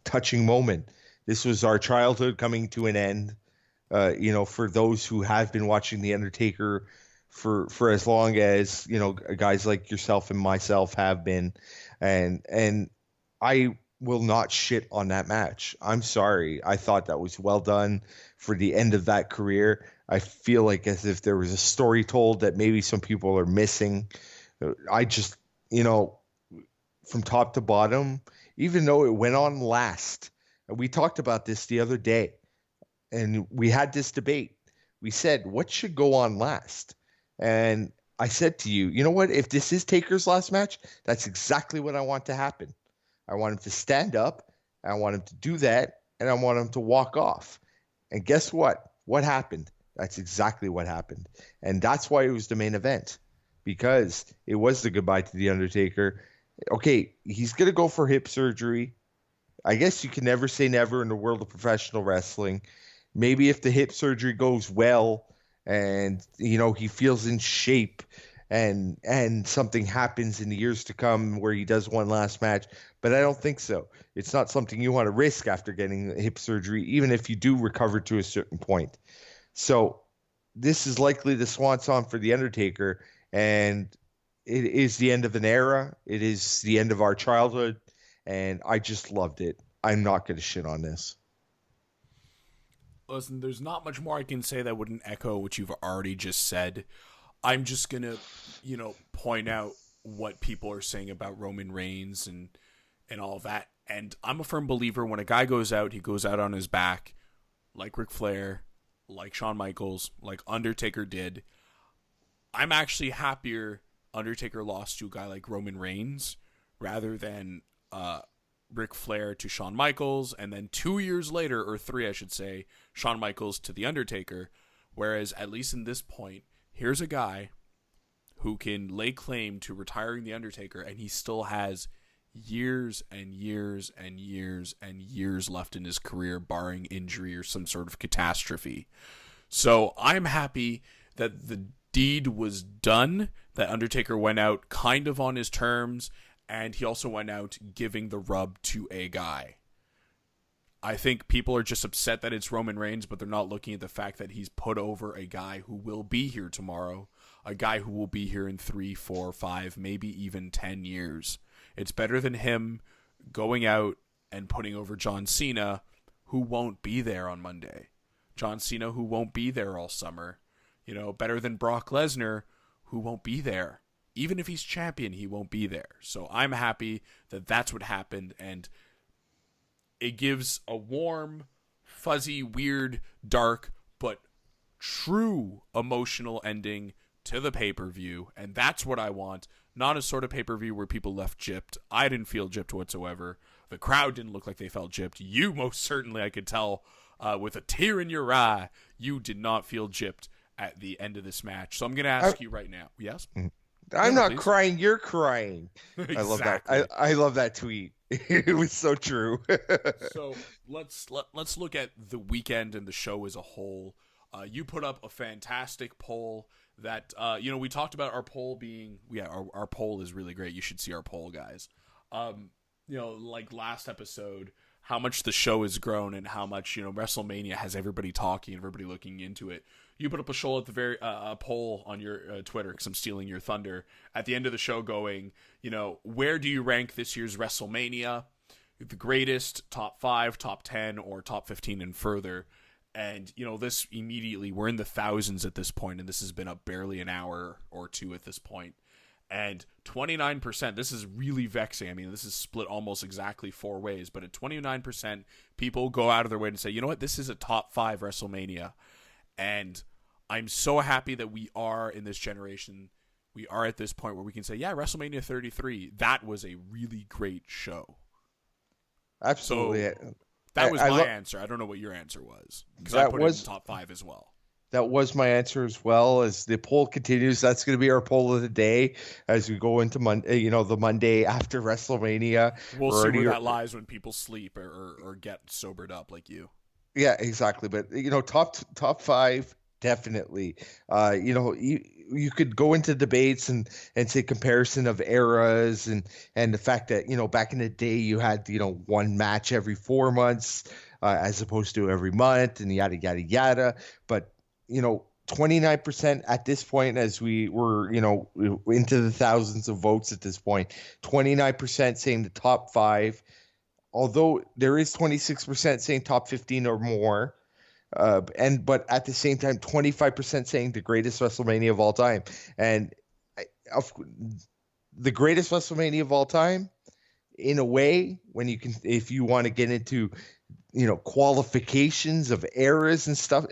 touching moment. This was our childhood coming to an end. For those who have been watching The Undertaker for as long as guys like yourself and myself have been, and I will not shit on that match. I'm sorry. I thought that was well done for the end of that career. I feel like as if there was a story told that maybe some people are missing. I just, from top to bottom, even though it went on last, and we talked about this the other day, and we had this debate. We said, what should go on last? And I said to you, you know what? If this is Taker's last match, that's exactly what I want to happen. I want him to stand up, I want him to do that, and I want him to walk off. And guess what? What happened? That's exactly what happened. And that's why it was the main event, because it was the goodbye to The Undertaker. Okay, he's going to go for hip surgery. I guess you can never say never in the world of professional wrestling. Maybe if the hip surgery goes well and, he feels in shape and something happens in the years to come where he does one last match, but I don't think so. It's not something you want to risk after getting hip surgery, even if you do recover to a certain point. So this is likely the swan song for The Undertaker, and it is the end of an era. It is the end of our childhood, and I just loved it. I'm not going to shit on this. Listen, there's not much more I can say that wouldn't echo what you've already just said. I'm just going to, point out what people are saying about Roman Reigns and all of that. And I'm a firm believer when a guy goes out, he goes out on his back, like Ric Flair, like Shawn Michaels, like Undertaker did. I'm actually happier Undertaker lost to a guy like Roman Reigns rather than Ric Flair to Shawn Michaels, and then 2 years later, or 3 I should say, Shawn Michaels to The Undertaker. Whereas, at least in this point, here's a guy who can lay claim to retiring The Undertaker, and he still has years and years and years and years left in his career, barring injury or some sort of catastrophe. So I'm happy that the deed was done, that Undertaker went out kind of on his terms, and he also went out giving the rub to a guy. I think people are just upset that it's Roman Reigns, but they're not looking at the fact that he's put over a guy who will be here tomorrow, a guy who will be here in 3, 4, 5, maybe even 10 years. It's better than him going out and putting over John Cena, who won't be there on Monday. John Cena, who won't be there all summer. Better than Brock Lesnar, who won't be there. Even if he's champion, he won't be there. So I'm happy that that's what happened, and it gives a warm, fuzzy, weird, dark, but true emotional ending to the pay-per-view, and that's what I want. Not a sort of pay-per-view where people left gypped. I didn't feel gypped whatsoever. The crowd didn't look like they felt gypped. You most certainly, I could tell with a tear in your eye, you did not feel gypped at the end of this match. So I'm going to ask you right now. Yes? I'm not crying. You're crying. Exactly. I love that. I love that tweet. It was so true. So let's look at the weekend and the show as a whole. You put up a fantastic poll that, we talked about our poll being, our poll is really great. You should see our poll, guys. Like last episode, how much the show has grown and how much, WrestleMania has everybody talking, everybody looking into it. You put up a poll on your Twitter, because I'm stealing your thunder, at the end of the show going, where do you rank this year's WrestleMania? The greatest, top 5, top 10, or top 15 and further. And, this immediately, we're in the thousands at this point, and this has been up barely an hour or two at this point. And 29%, this is really vexing. I mean, this is split almost exactly 4 ways, but at 29%, people go out of their way to say, you know what, this is a top 5 WrestleMania. And I'm so happy that we are in this generation. We are at this point where we can say, yeah, WrestleMania 33, that was a really great show. Absolutely. So that was my answer. I don't know what your answer was, because I put it in top 5 as well. That was my answer as well. As the poll continues, that's going to be our poll of the day as we go into Monday. The Monday after WrestleMania. We'll see where that lies when people sleep or get sobered up like you. Yeah, exactly. But top 5 definitely. You could go into debates and say comparison of eras and the fact that back in the day you had one match every 4 months as opposed to every month and yada yada yada. But 29% at this point, as we were, into the thousands of votes at this point, 29% saying the top 5, although there is 26% saying top 15 or more. But at the same time, 25% saying the greatest WrestleMania of all time. And the greatest WrestleMania of all time, in a way, if you want to get into qualifications of eras and stuff,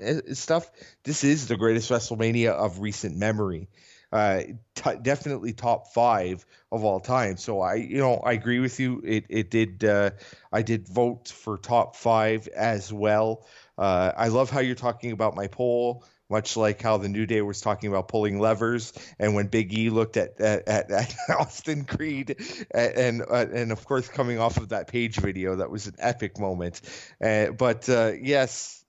this is the greatest WrestleMania of recent memory. Definitely top 5 of all time. So I agree with you. I did vote for top 5 as well. I love how you're talking about my poll, much like how the New Day was talking about pulling levers, and when Big E looked at Austin Creed, and of course coming off of that Page video, that was an epic moment. But yes,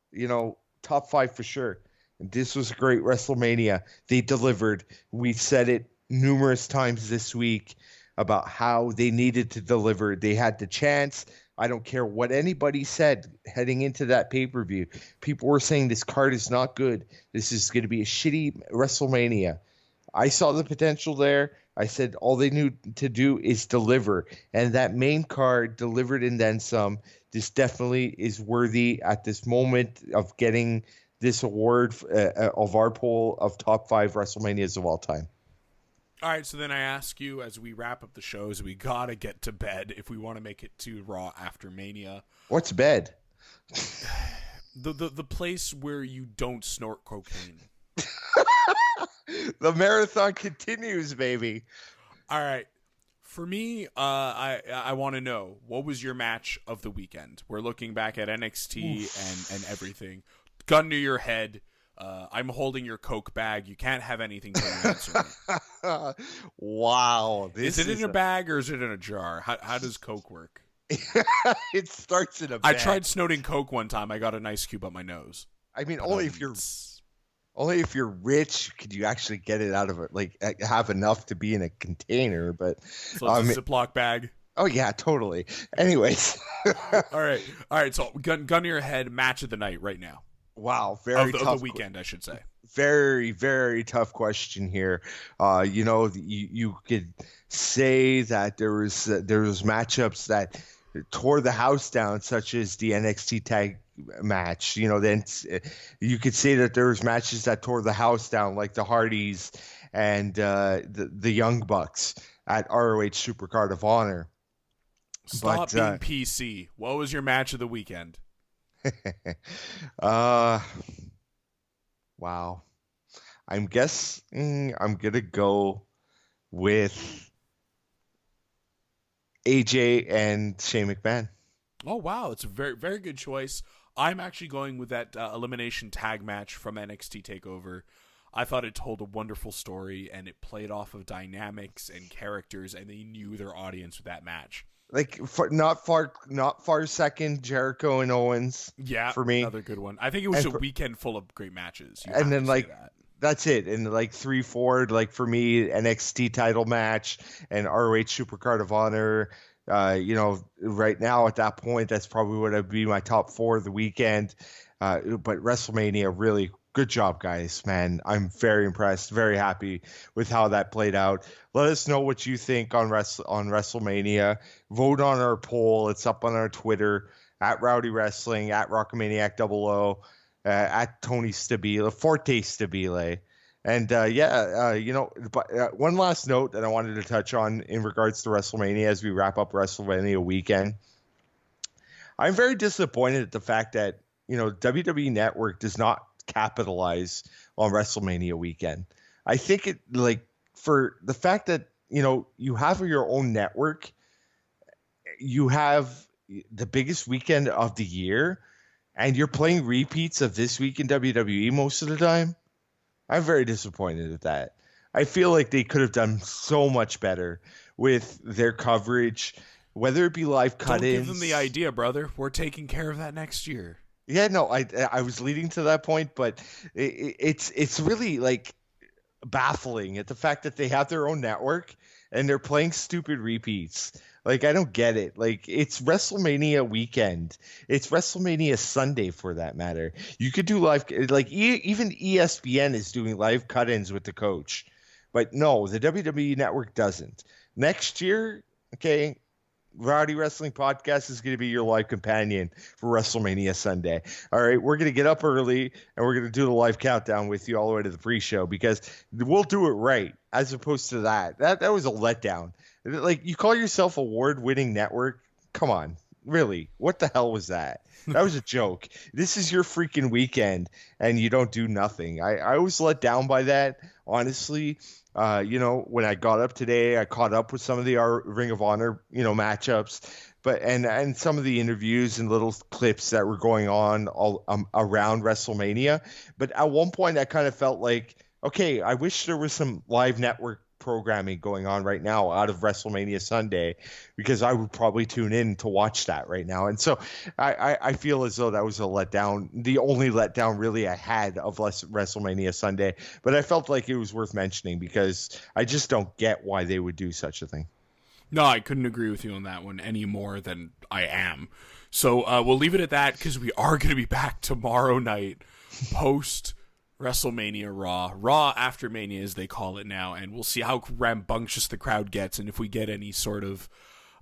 top 5 for sure. This was a great WrestleMania. They delivered. We said it numerous times this week about how they needed to deliver. They had the chance. I don't care what anybody said heading into that pay-per-view. People were saying this card is not good. This is going to be a shitty WrestleMania. I saw the potential there. I said all they knew to do is deliver. And that main card delivered and then some. This definitely is worthy at this moment of getting this award of our poll of top 5 WrestleManias of all time. All right, so then I ask you, as we wrap up the shows, we gotta get to bed if we want to make it to Raw after Mania. What's bed? The place where you don't snort cocaine. The marathon continues, baby. All right. For me, I want to know, what was your match of the weekend? We're looking back at NXT and everything. Gun to your head. I'm holding your Coke bag. You can't have anything till you answer me. Wow. Is it in a bag or is it in a jar? How does Coke work? It starts in a bag. I tried snorting Coke one time. I got an ice cube up my nose. I mean, only if you're rich could you actually get it out of it, like have enough to be in a container. But so it's a Ziploc bag. Oh yeah, totally. Anyways. All right. So gun to your head, match of the night right now. Wow, very tough. Of the weekend, I should say. Very, very tough question here. You could say that there was matchups that tore the house down, such as the NXT tag match. Then you could say that there was matches that tore the house down, like the Hardys and the Young Bucks at ROH Supercard of Honor. Stop being PC. What was your match of the weekend? Wow. I'm guessing I'm going to go with AJ and Shane McMahon. Oh, wow. It's a very, very good choice. I'm actually going with that elimination tag match from NXT TakeOver. I thought it told a wonderful story, and it played off of dynamics and characters, and they knew their audience with that match. Like not far second, Jericho and Owens. Yeah, for me, another good one. I think it was a weekend full of great matches. And then that's it. And like 3-4, like for me, NXT title match and ROH Supercard of Honor. Right now at that point, that's probably what would be my top 4 of the weekend. But WrestleMania, really good job, guys, man. I'm very impressed, very happy with how that played out. Let us know what you think on WrestleMania. Vote on our poll. It's up on our Twitter, at Rowdy Wrestling, at Rockamaniac 00, at Tony Stabile, Forte Stabile. And one last note that I wanted to touch on in regards to WrestleMania as we wrap up WrestleMania weekend. I'm very disappointed at the fact that, WWE Network does not capitalize on WrestleMania weekend. I think it, like, for the fact that, you have your own network, you have the biggest weekend of the year, and you're playing repeats of this week in WWE most of the time. I'm very disappointed at that. I feel like they could have done so much better with their coverage, whether it be live cut-ins. Don't give them the idea, brother. We're taking care of that next year. Yeah, no, I was leading to that point, but it's really like baffling at the fact that they have their own network and they're playing stupid repeats. Like, I don't get it. Like, it's WrestleMania weekend. It's WrestleMania Sunday, for that matter. You could do live, like, even ESPN is doing live cut-ins with the coach. But no, the WWE Network doesn't. Next year, okay, Rowdy Wrestling Podcast is going to be your live companion for WrestleMania Sunday. All right, we're going to get up early, and we're going to do the live countdown with you all the way to the pre-show, because we'll do it right, as opposed to that. That was a letdown. Like, you call yourself award-winning network? Come on. Really? What the hell was that? That was a joke. This is your freaking weekend, and you don't do nothing. I was let down by that, honestly. When I got up today, I caught up with some of the Ring of Honor, matchups, but and some of the interviews and little clips that were going on all around WrestleMania. But at one point, I kind of felt like, okay, I wish there was some live network programming going on right now out of WrestleMania Sunday, because I would probably tune in to watch that right now. And so I feel as though that was a letdown, the only letdown really I had of WrestleMania Sunday, but I felt like it was worth mentioning because I just don't get why they would do such a thing. No, I couldn't agree with you on that one any more than I am. So we'll leave it at that, because we are going to be back tomorrow night post WrestleMania Raw after Mania, as they call it now, and we'll see how rambunctious the crowd gets, and if we get any sort of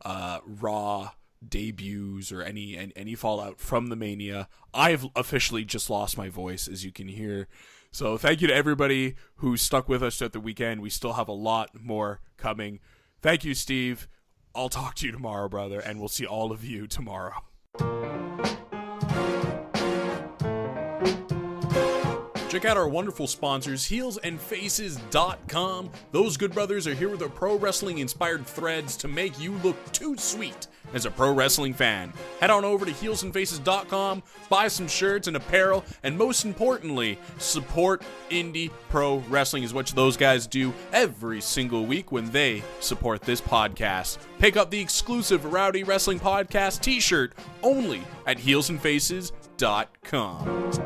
Raw debuts or any fallout from the Mania. I've officially just lost my voice, as you can hear. So thank you to everybody who stuck with us at the weekend. We still have a lot more coming. Thank you, Steve. I'll talk to you tomorrow, brother, and we'll see all of you tomorrow. Check out our wonderful sponsors, heelsandfaces.com. Those good brothers are here with their pro wrestling inspired threads to make you look too sweet as a pro wrestling fan. Head on over to heelsandfaces.com, buy some shirts and apparel, and most importantly, support indie pro wrestling is what those guys do every single week when they support this podcast. Pick up the exclusive Rowdy Wrestling Podcast t-shirt only at heelsandfaces.com.